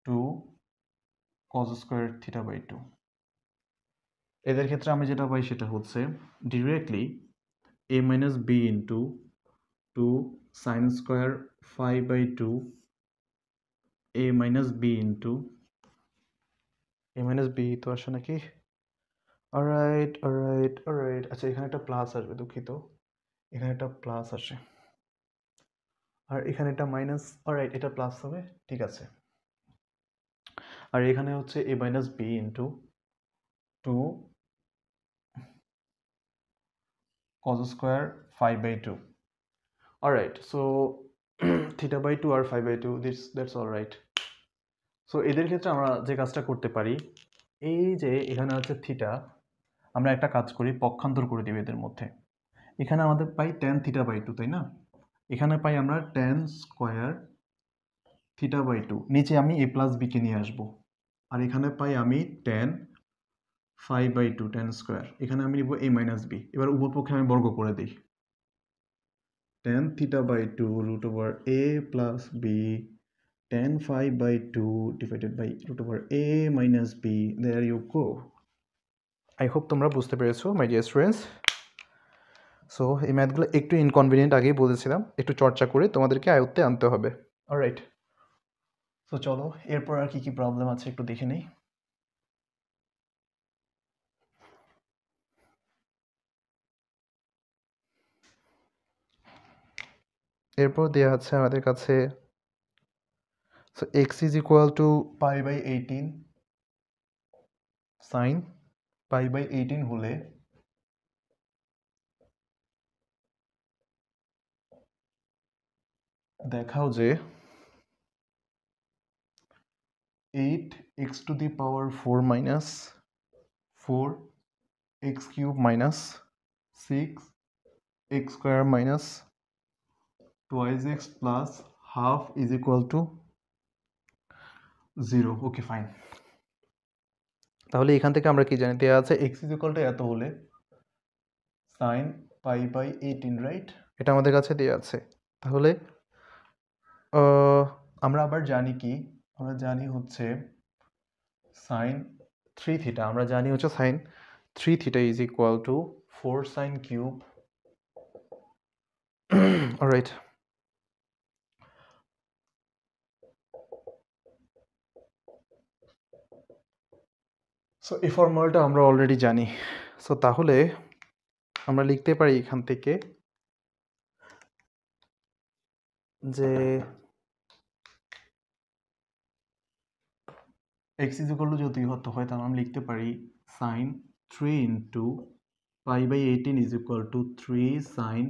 2 cos square theta by 2। এদের ক্ষেত্রে আমি যেটা পাই সেটা হচ্ছে directly A minus B into 2 sine square phi by 2 A minus B into A minus B তো আসে নাকি? অলরাইট। আচ্ছা, এখানে একটা প্লাস আসবে, দুঃখিত, এখানে একটা প্লাস আসে আর এখানে একটা মাইনাস। অলরাইট, এটা প্লাস হবে, ঠিক আছে। আর এখানে হচ্ছে A minus B into 2 cos square 5 by 2। Alright, so theta by 2 আর 5 বাই 2, দ্যাটস অলরাইট। সো এদের ক্ষেত্রে আমরা যে কাজটা করতে পারি, এই যে এখানে আছে থিটা, আমরা একটা কাজ করি, পক্ষান্তর করে দিই এদের মধ্যে। এখানে আমাদের পাই ট্যান থিটা বাই 2, তাই না? এখানে পাই আমরা ট্যান স্কোয়ার থিটা বাই 2, নিচে আমি এ প্লাস বিকে নিয়ে আসবো। আর এখানে পাই আমি ট্যান 5 বাই 2 ট্যান স্কোয়ার, এখানে আমি নিব এ মাইনাস বি। এবার উপর পক্ষে আমি বর্গ করে দিই, tan theta by 2 root over A plus B tan 5 by 2 divided by root over a minus b. There you go. I hope তোমরা বুঝতে পেরেছো মাই ডিয়ার স্টুডেন্টস। সো এই ম্যাথগুলো একটু ইনকনভিনিয়েন্ট, আগেই বলেছিলাম, একটু চর্চা করে তোমাদেরকে আয়ত্তে আনতে হবে। অলরাইট, সো চলো এরপর আর কি কি প্রবলেম আছে একটু দেখে নেই। এরপর দেওয়া আছে আমাদের কাছে, so x is equal to pi by 18 sin pi by 18 হলে দেখাও যে 8x to the power 4 minus 4x cube minus 6x square minus twice x plus half is equal to 0. Okay, fine. তাহলে এখান থেকে আমরা কি জানি, দেওয়া আছে x is equal to এত হলে sin pi by 18, রাইট? এটা আমাদের কাছে দেওয়া আছে। তাহলে আমরা আবার জানি কি, আমরা জানি হচ্ছে সাইন 3 থিটা, আমরা জানি হচ্ছে sine 3 theta is equal to 4 sine cube. Alright, so এই ফর্মুলাটা আমরা অলরেডি জানি। সো তাহলে আমরা লিখতে পারি এখান থেকে যে x ইজ ইকুয়াল টু যদি হয় তাহলে আমরা লিখতে পারি sine 3 into pi by 18 is equal to 3 sine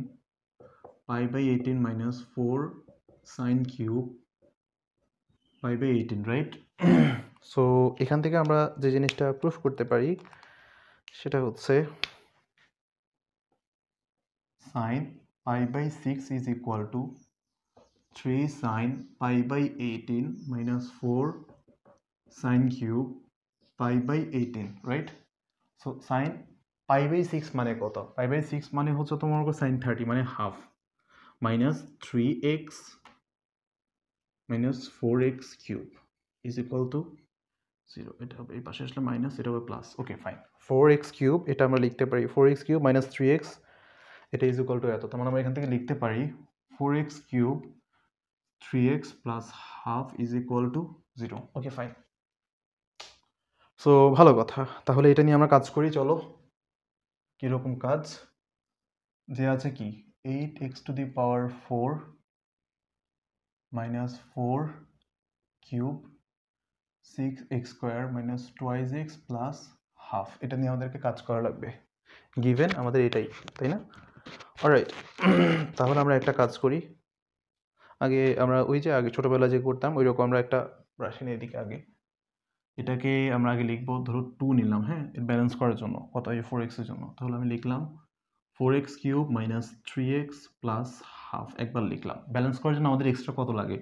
pi by 18 minus 4 sine cube pi by 18, right? So এখান থেকে আমরা যে জিনিসটা প্রুফ করতে পারি সেটা হচ্ছে sine pi by 6 is equal to 3 sine pi by 18 minus 4 sine cube pi by 18, right? So sine pi by 6 মানে কত? পাই বাই 6 মানে হচ্ছে তোমার সাইন 30 মানে half minus 3x minus 4x cube is equal two 0। এটা হবে এই পাশে আসলে মাইনাস, এটা হবে plus. Okay fine, 4x cube এটা আমরা লিখতে পারি 4x কিউব মাইনাস 3x, এটা ইজ ইকুয়াল টু এত। তার মানে আমরা এখান থেকে লিখতে পারি 4x cube 3x plus half is equal two 0। Okay fine, so ভালো কথা। তাহলে এটা নিয়ে আমরা কাজ করি, চলো। কীরকম কাজ? যে আছে কি 8x to the power 4 minus 4 cube 6x square minus twice x plus half, এটা নিয়ে আমাদেরকে কাজ করা লাগবে। গিভেন আমাদের এটাই, তাই না? অলরাইট, তাহলে আমরা একটা কাজ করি। আগে আমরা ওই যে আগে ছোটোবেলায় যে করতাম ওই রকম আমরা একটা রাশি নিয়ে এদিকে আগে এটাকে আমরা আগে লিখবো, ধরো 2 নিলাম, হ্যাঁ, ব্যালেন্স করার জন্য কত, এই 4x এর জন্য। তাহলে আমি লিখলাম 4x cube minus 3x plus half, একবার লিখলাম। ব্যালেন্স করার জন্য আমাদের এক্সট্রা কত লাগে?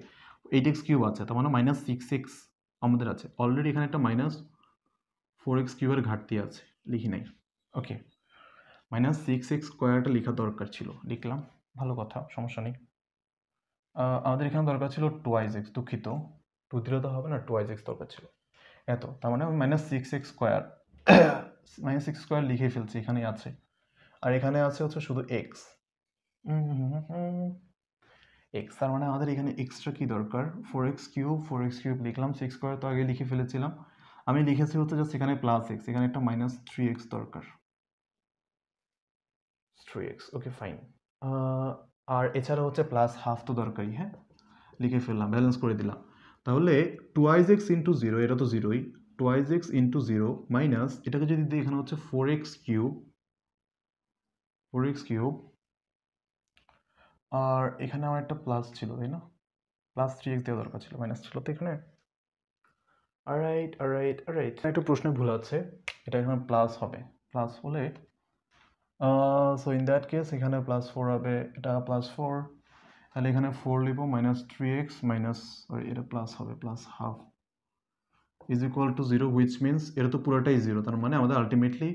8x কিউব আছে, তার মানে মাইনাস 6x আমাদের আছে অলরেডি। এখানে একটা মাইনাস 4x কিউবের ঘাটতি আছে, লিখি নাই। ওকে, মাইনাস 6x স্কোয়ারটা লেখা দরকার ছিল, লিখলাম, ভালো কথা, সমস্যা নেই। আমাদের এখানে দরকার ছিল 2x, দুঃখিত, 2 দিলে তো হবে না, 2x দরকার ছিল এত। তার মানে আমি minus 6x square minus 6 square লিখে ফেলছি, এখানেই আছে। আর এখানে আছে হচ্ছে শুধু এক্স, এক্স। তার মানে আমাদের এখানে এক্সট্রা কি দরকার? 4x কিউব লিখলাম, 6 স্কোয়ার তো আগে লিখে ফেলেছিলাম। আমি লিখেছি হচ্ছে জাস্ট এখানে প্লাস এক্স, এখানে একটা মাইনাস 3x দরকার, 3x। ওকে ফাইন, আর এছাড়া হচ্ছে প্লাস হাফ তো দরকারই, হ্যাঁ, লিখে ফেললাম, ব্যালেন্স করে দিলাম। তাহলে 2x ইন্টু 0, এটা তো 0ই, 2x ইন্টু 0 মাইনাস এটাকে যদি দিই এখানে হচ্ছে 4x কিউব আর এখানে আমার একটা প্লাস ছিল, তাই না? প্লাস 3x দেওয়া দরকার ছিল, মাইনাস ছিল তো এখানে। অলরাইট, একটু প্রশ্নে ভুল আছে, এটা এখানে প্লাস হবে, প্লাস হলে সো ইন দ্যাট কেস এখানে প্লাস 4 হবে, এটা প্লাস 4, তাহলে এখানে 4 লিখবো মাইনাস 3x মাইনাস, এটা প্লাস হবে, plus half is equal two 0, which means এটা তো পুরোটাই 0। তার মানে আমাদের আলটিমেটলি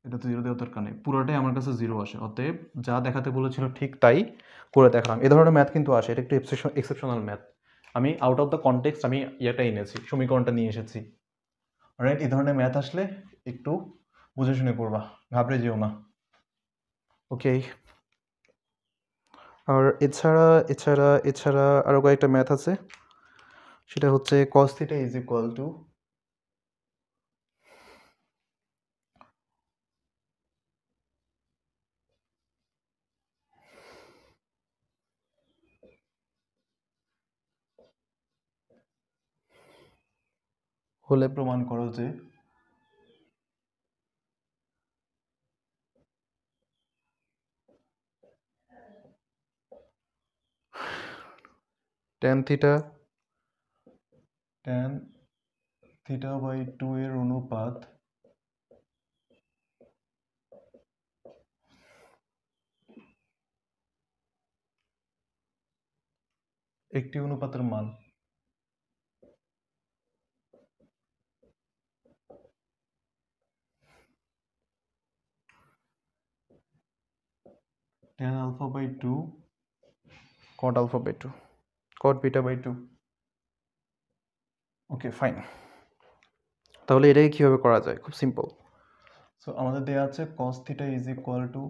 এটা তো 0 দেওয়ার দরকার নেই, পুরোটাই আমার কাছে 0 আসে। অতএব যা দেখাতে বলেছিল ঠিক তাই করে দেখালাম। এ ধরনের ম্যাথ কিন্তু আসে, এটা একটু এক্সেপশনাল ম্যাথ। আমি আউট অফ দ্য কনটেক্সট আমি ইয়েটা এনেছি, সমীকরণটা নিয়ে এসেছি। রাইট, এই ধরনের ম্যাথ আসলে একটু বুঝে শুনে করবা, ঘাবড়ে যেও না। ওকে, আর এছাড়া আরও কয়েকটা ম্যাথ আছে, সেটা হচ্ছে cos θ ইজ ইকুয়াল টু হলে প্রমাণ করো যে tan থিটা বাই 2 এর অনুপাত একটি অনুপাতের মান tan alpha by 2 cot alpha by 2 cot beta by 2। Okay fine, তাহলে এটাকে কীভাবে করা যায়? খুব সিম্পল। সো আমাদের দেওয়া আছে cos theta is equal to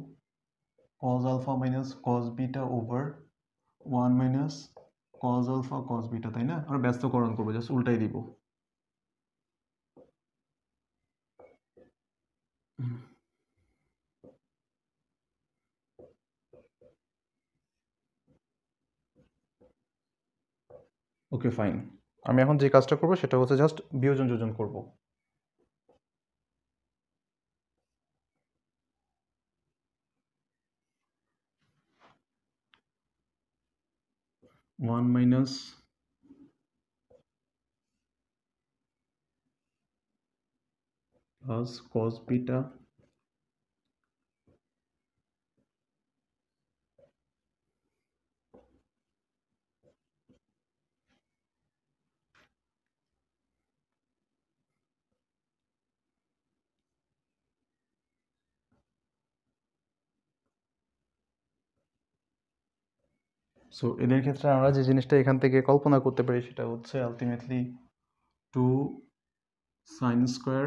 cos alpha minus cos beta over 1 minus cos alpha cos beta, তাই না? আমরা ব্যস্তকরণ করবো, জাস্ট উল্টাই দিব। ওকে ফাইন, আমি এখন যে কাজটা করবো সেটা হচ্ছে জাস্ট বিয়োজন যোজন করব। One minus plus cos beta so এদের ক্ষেত্রে আমরা যে জিনিসটা এখান থেকে কল্পনা করতে পারি সেটা হচ্ছে ultimately 2 sine square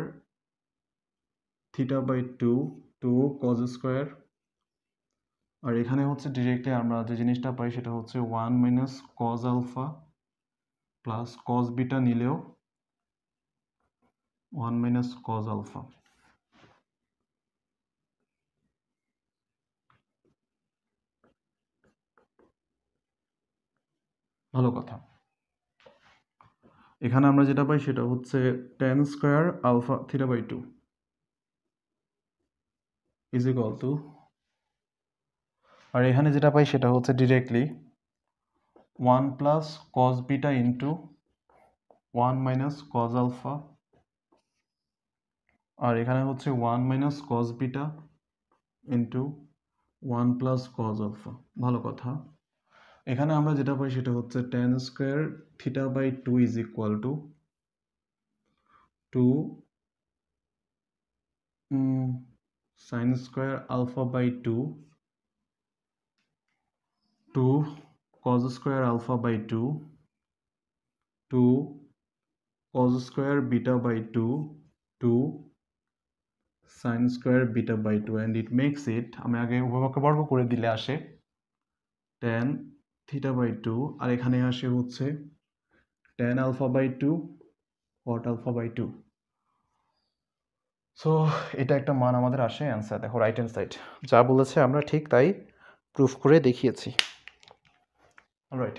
theta by 2 2 cos square, আর এখানে হচ্ছে ডিরেক্টলি আমরা যে জিনিসটা পাই সেটা হচ্ছে 1 minus cos alpha plus cos beta নিলেও 1 মাইনাস কজ আলফা। ভালো কথা, এখানে আমরা যেটা পাই সেটা হচ্ছে tan square alpha theta by 2 is equal to, আর এখানে যেটা পাই সেটা হচ্ছে directly 1 plus cos beta into 1 minus cos alpha, আর এখানে হচ্ছে 1 minus cos beta into 1 plus cos alpha. ভালো কথা, এখানে আমরা যেটা পাই সেটা হচ্ছে tan square theta by 2 is equal to 2 sine square alpha by 2 2 cos square alpha by 2 2 cos square beta by 2 2 sine square beta by 2 and it makes it, আমি আগে উভয়পক্ষে বর্গ করে দিলে আসে tan থিটা বাই 2, আর এখানে আসে হচ্ছে tan alpha by 2 cot alpha by 2। So এটা একটা মান আমাদের আসে অ্যান্সার। দেখো রাইট হ্যান্ড সাইড যা বলেছে আমরা ঠিক তাই প্রুফ করে দেখিয়েছি। অলরাইট,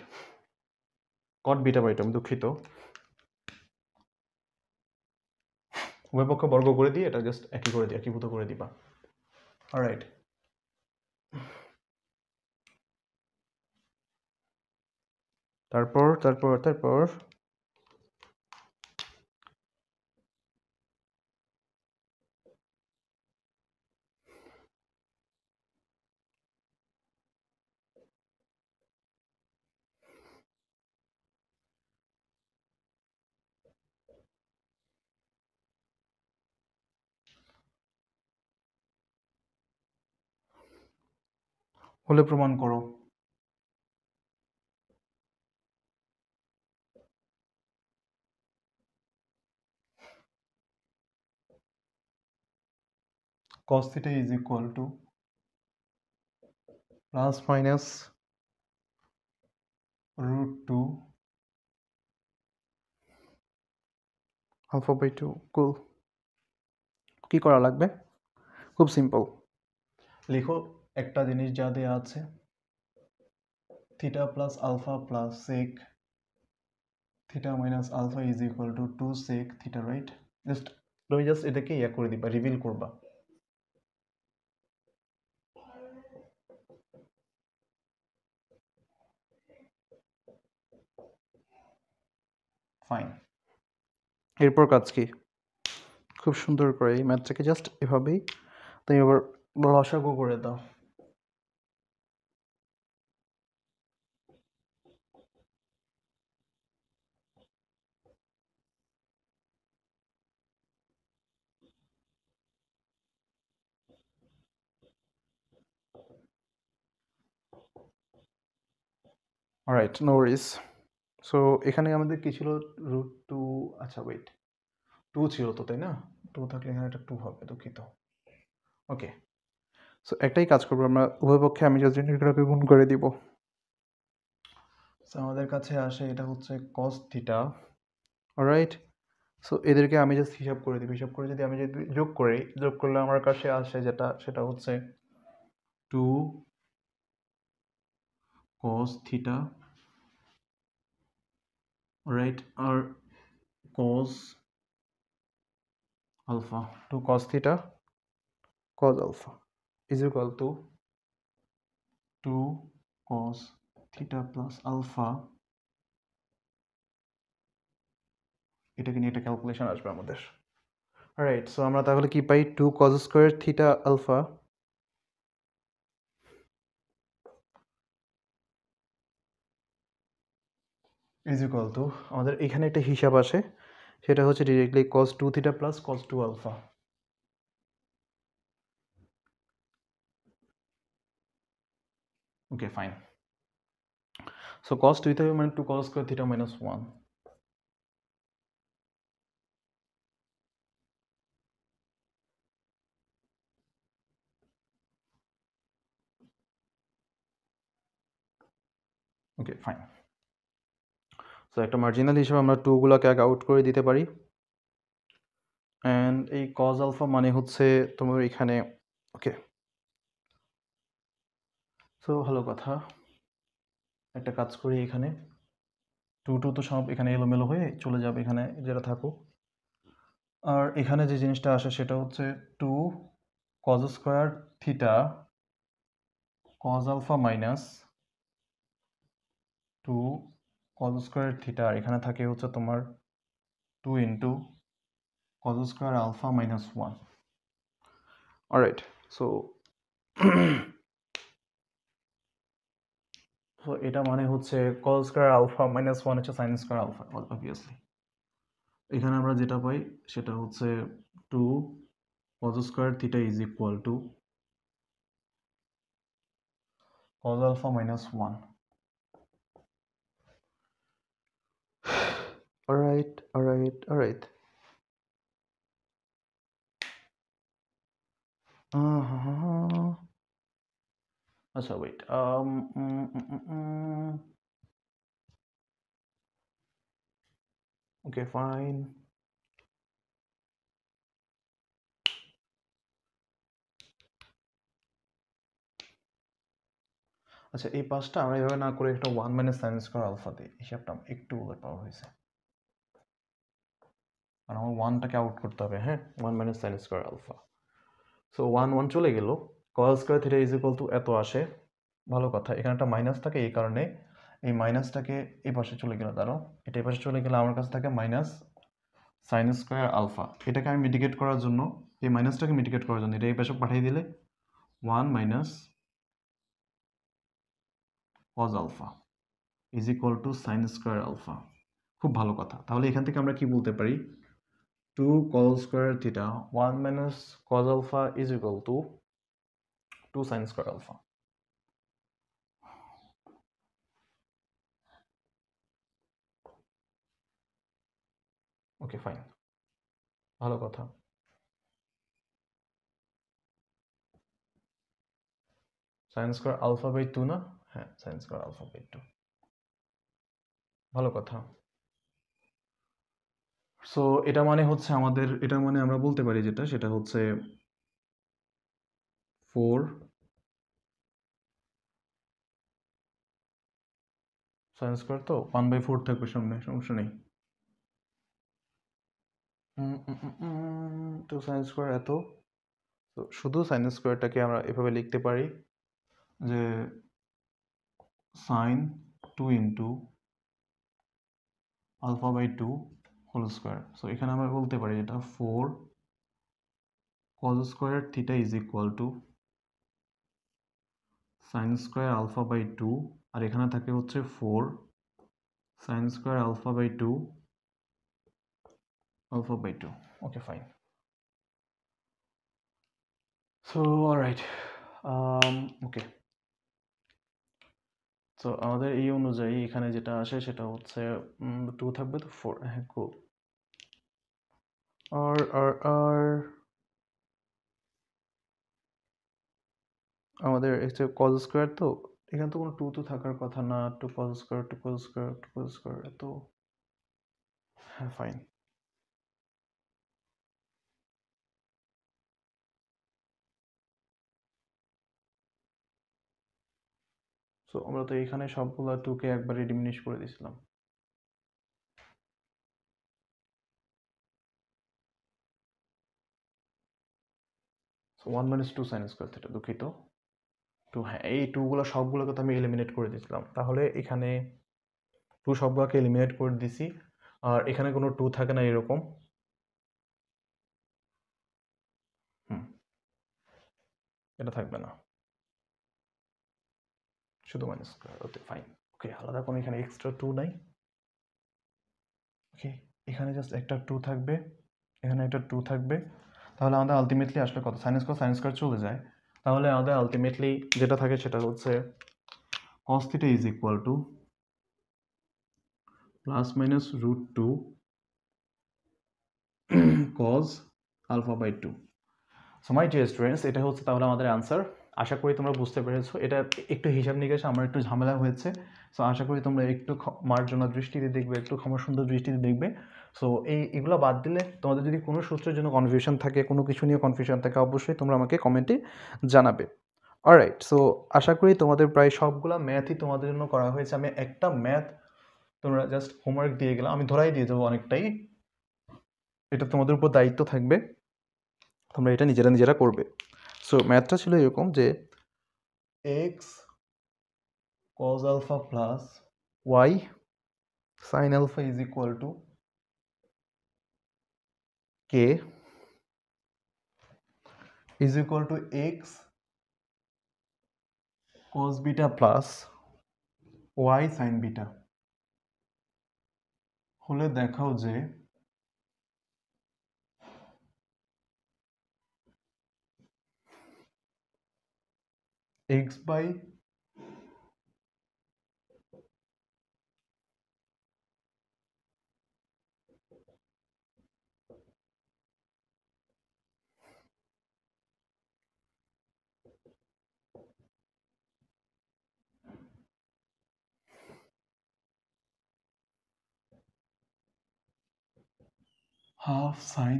cot বিটা বাই 2, আমি দুঃখিত, উভয়পক্ষ বর্গ করে দিয়ে এটা জাস্ট একই করে দিই, একীভূত করে দিবা। অলরাইট, তারপর তারপর তারপর হলে প্রমাণ করো। cos theta is equal to plus minus root 2 alpha by 2। কুল, কি করা লাগবে? খুব সিম্পল, লিখো একটা জিনিস যা দেয়া আছে theta plus alpha plus sec theta minus alpha is equal to 2 sec theta, right? Just তুমি জাস্ট এটাকে ইয়া করে দিবা, রিভিল করবা। ফাইন, এরপর কাজ কি? খুব সুন্দর করে এই ম্যাথটাকে জাস্ট এভাবেই তুমি আবার লসাগু করে দাও। Alright, no worries. সো এখানে আমাদের কি ছিল √2, আচ্ছা ওয়েট 2 ছিল তো তাই না, 2 থাকলে এখানে একটা 2 হবে, দুঃখিত। ওকে, সো একটাই কাজ করবো আমরা, উভয় পক্ষে আমি জাস্ট এটাকে গুণ করে দিব। সো আমাদের কাছে আসে এটা হচ্ছে cos থিটা, অলরাইট। সো এদেরকে আমি জাস্ট হিসাব করে দিব, হিসাব করে যদি আমি যদি যোগ করি, যোগ করলে আমার কাছে আসে যেটা সেটা হচ্ছে 2 cos থিটা, রাইট, আর cos alpha, 2 cos theta cos alpha is equal to 2 cos theta plus alpha. এটাকে নিয়ে একটা ক্যালকুলেশন আসবে আমাদের, রাইট। সো আমরা তাহলে কি পাই, 2 cos square theta alpha is equal to, আমাদের এখানে একটা হিসাব আসে, সেটা হচ্ছে directly cos 2 theta plus cos 2 alpha. Okay fine. So cos 2 theta মানে 2 cos square theta minus 1। Okay fine. So একটা মার্জিনাল হিসাবে আমরা 2 গুলাকে আগে আউট করে দিতে পারি, অ্যান্ড এই cos আলফা মানে হচ্ছে তোমার এখানে, ওকে। সো ভালো কথা, একটা কাজ করি, এখানে 2 2 তো সব এখানে এলোমেলো হয়ে চলে যাবে, এখানে যেটা থাকুক। আর এখানে যে জিনিসটা আসে সেটা হচ্ছে 2 cos square theta cos alpha minus 2 cos square theta, আর এখানে থাকে হচ্ছে তোমার 2 into cos square alpha minus 1। Alright. So so এটা মানে হচ্ছে cos স্কোয়ার আলফা মাইনাস 1 হচ্ছে sin স্কোয়ার আলফা, অবভিয়াসলি। এখানে আমরা যেটা পাই সেটা হচ্ছে 2 cos square theta is equal to cos alpha minus 1। Alright, alright, alright. আচ্ছা ওয়েট, ওকে ফাইন। আচ্ছা এই পাঁচটা আমরা এভাবে না করে একটা 1 মাইনাস সাইন স্কোয়ার আলফা দিই, হিসাবটা একটু উল্লেখ পাওয়া হয়েছে, আর আমার 1টাকে আউট করতে হবে, হ্যাঁ, 1 minus sine square alpha. So 1 1 চলে গেল, cos square theta is equal to এত আসে। ভালো কথা, এখানে একটা মাইনাস থাকে, এই কারণে এই মাইনাসটাকে এই পাশে চলে গেল, দাঁড়াও, এটা এই পাশে চলে গেলে আমার কাছে থাকে মাইনাস সাইন স্কোয়ার আলফা। এটাকে আমি মিটিগেট করার জন্য, এই মাইনাসটাকে মিটিগেট করার জন্য এটা এই পাশে পাঠিয়ে দিলে 1 minus cos alpha is equal to sine square alpha. খুব ভালো কথা, তাহলে এখান থেকে আমরা কি বলতে পারি, 2 cos square theta 1 minus cos alpha is equal to 2 sine square alpha. Okay fine, ভালো কথা। সাইন স্কোয়ার আলফা বাই 2 না, হ্যাঁ সাইন স্কোয়ার আলফা বাই 2, ভালো কথা। সো এটা মানে হচ্ছে আমাদের, এটা মানে আমরা বলতে পারি যেটা সেটা হচ্ছে 4 সাইন স্কোয়ার, তো 1/4 থাকবে সামনে, সমস্যা নেই। 2 সাইন স্কোয়ার এত, তো শুধু সাইন স্কোয়ারটাকে আমরা এভাবে লিখতে পারি যে sine 2 into alpha by 2 whole square. So এখানে আমরা বলতে পারি যেটা 4 cos square theta is equal to sine square alpha by 2, আর এখানে থাকে হচ্ছে 4 sine square alpha by 2 alpha by 2। Okay fine. So alright, okay, তো আমাদের এই অনুযায়ী এখানে যেটা আসে সেটা হচ্ছে 2 থাকবে তো 4, হ্যাঁ cool. আর আমাদের হচ্ছে cos স্কয়ার, তো এখানে তো কোনো 2 তো থাকার কথা না, 2 cos square 2 cos square 2 cos square, এত হ্যাঁ ফাইন। সো আমরা তো এখানে সবগুলা 2 কে একবারে ডিমিনিশ করে দিয়েছিলাম। সো 1 - 2 sin স্কয়ার থিটা, দুঃখিত 2, হ্যাঁ এই 2 গুলো সবগুলোকে তো আমি এলিমিনেট করে দিয়েছিলাম, তাহলে এখানে 2 সবগুলোকে এলিমিনেট করে দিছি, আর এখানে কোনো 2 থাকে না এরকম। হুম, এটা থাকবে না, শুধু মাইনাস স্কয়ার, ওকে ফাইন। ওকে, আলাদা কোনো এখানে এক্সট্রা 2 নাই। ওকে, এখানে জাস্ট একটা 2 থাকবে, এখানে একটা 2 থাকবে, তাহলে আমাদের আলটিমেটলি আসলে কত, সাইন স্কয়ার চলে যায়, তাহলে আমাদের আলটিমেটলি যেটা থাকে সেটা হচ্ছে cos theta is equal to +- √2 cos alpha by 2। So my dear students, এটা হচ্ছে তাহলে আমাদের আনসার। আশা করি তোমরা বুঝতে পেরেছো, এটা একটু হিসাব নিকাশে আমার একটু ঝামেলা হয়েছে। সো আশা করি তোমরা একটু মার্জনা দৃষ্টিতে দেখবে, একটু ক্ষমা সুন্দর দৃষ্টিতে দেখবে। সো এগুলো বাদ দিলে তোমাদের যদি কোনো সূত্রের জন্য কনফিউশন থাকে, কোনো কিছু নিয়ে কনফিউশন থাকে, অবশ্যই তোমরা আমাকে কমেন্টে জানাবে। অলরাইট, সো আশা করি তোমাদের প্রায় সবগুলা ম্যাথই তোমাদের জন্য করা হয়েছে। আমি একটা ম্যাথ তোমরা জাস্ট হোমওয়ার্ক দিয়ে গেলাম, আমি ধরাই দিয়ে যাবো অনেকটাই, এটা তোমাদের উপর দায়িত্ব থাকবে, তোমরা এটা নিজেরা করবে। সো ম্যাথটা ছিল এরকম যে x cos alpha plus y sin alpha is equal to k is equal to x cos beta plus y sin beta হলে দেখাও যে x by half sin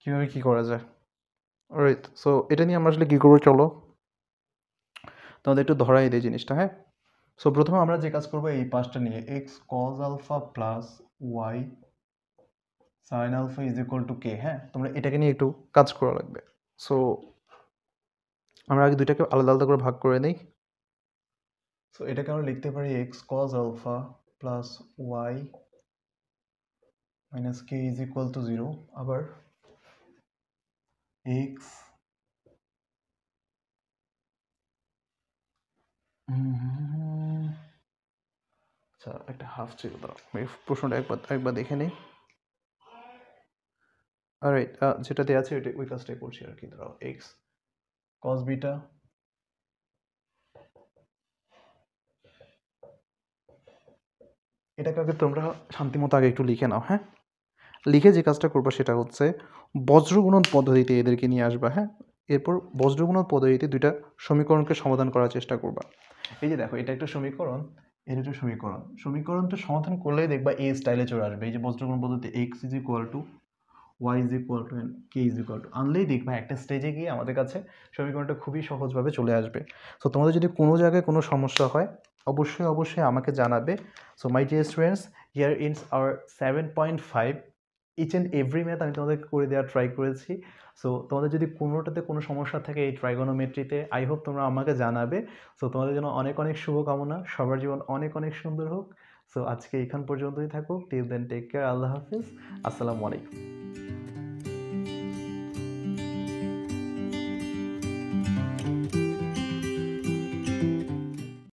কিভাবে কি করা যায়। অলরাইট, সো এটা নিয়ে আমরা আসলে কী করবো, চলো তোমাদের একটু ধরাই দেয় জিনিসটা, হ্যাঁ। সো প্রথমে আমরা যে কাজ করবো এই পাশটা নিয়ে, x cos alpha plus y sin alpha is equal to k, হ্যাঁ তোমরা এটাকে নিয়ে একটু কাজ করা লাগবে। সো আমরা আগে দুইটাকে আলাদা আলাদা করে ভাগ করে নিই। সো এটাকে আমরা লিখতে পারি x cos alpha plus y minus k is equal to 0, আবার x আচ্ছা একটা হাফ ছিল, দাঁড়াও এই প্রশ্নটা একবার দেখে নিই। অলরাইট, যেটা দেওয়া আছে ওই কাজটাই করছি আর কি। দাঁড়াও, x cos বিটা এটাকে আগে তোমরা শান্তিমতো আগে একটু লিখে নাও, হ্যাঁ। লিখে যে কাজটা করবা সেটা হচ্ছে বজ্রগুণন পদ্ধতিতে এদেরকে নিয়ে আসবা, হ্যাঁ। এরপর বজ্রগুণন পদ্ধতিতে দুইটা সমীকরণকে সমাধান করার চেষ্টা করবা। এই যে দেখো, এটা একটা সমীকরণ, এটা একটা সমীকরণটা সমাধান করলেই দেখবা এই স্টাইলে চলে আসবে। এই যে বজ্রগুণন পদ্ধতি x is equal to y is equal to and k is equal to আনলেই দেখবা একটা স্টেজে গিয়ে আমাদের কাছে সমীকরণটা খুবই সহজভাবে চলে আসবে। সো তোমাদের যদি কোনো জায়গায় কোনো সমস্যা হয় অবশ্যই আমাকে জানাবে। So my dear students, here in our 7.5 each and every math আমি তোমাদেরকে করে দেওয়ার ট্রাই করেছি। সো তোমাদের যদি কোনোটাতে কোনো সমস্যা থাকে এই ট্রাইগোনোমেট্রিতে, আই হোপ তোমরা আমাকে জানাবে। সো তোমাদের জন্য অনেক অনেক শুভকামনা, সবার জীবন অনেক অনেক সুন্দর হোক। সো আজকে এখান পর্যন্তই থাকুক, টিল দেন টেক কেয়ার, আল্লাহ হাফিজ, আসসালামু আলাইকুম।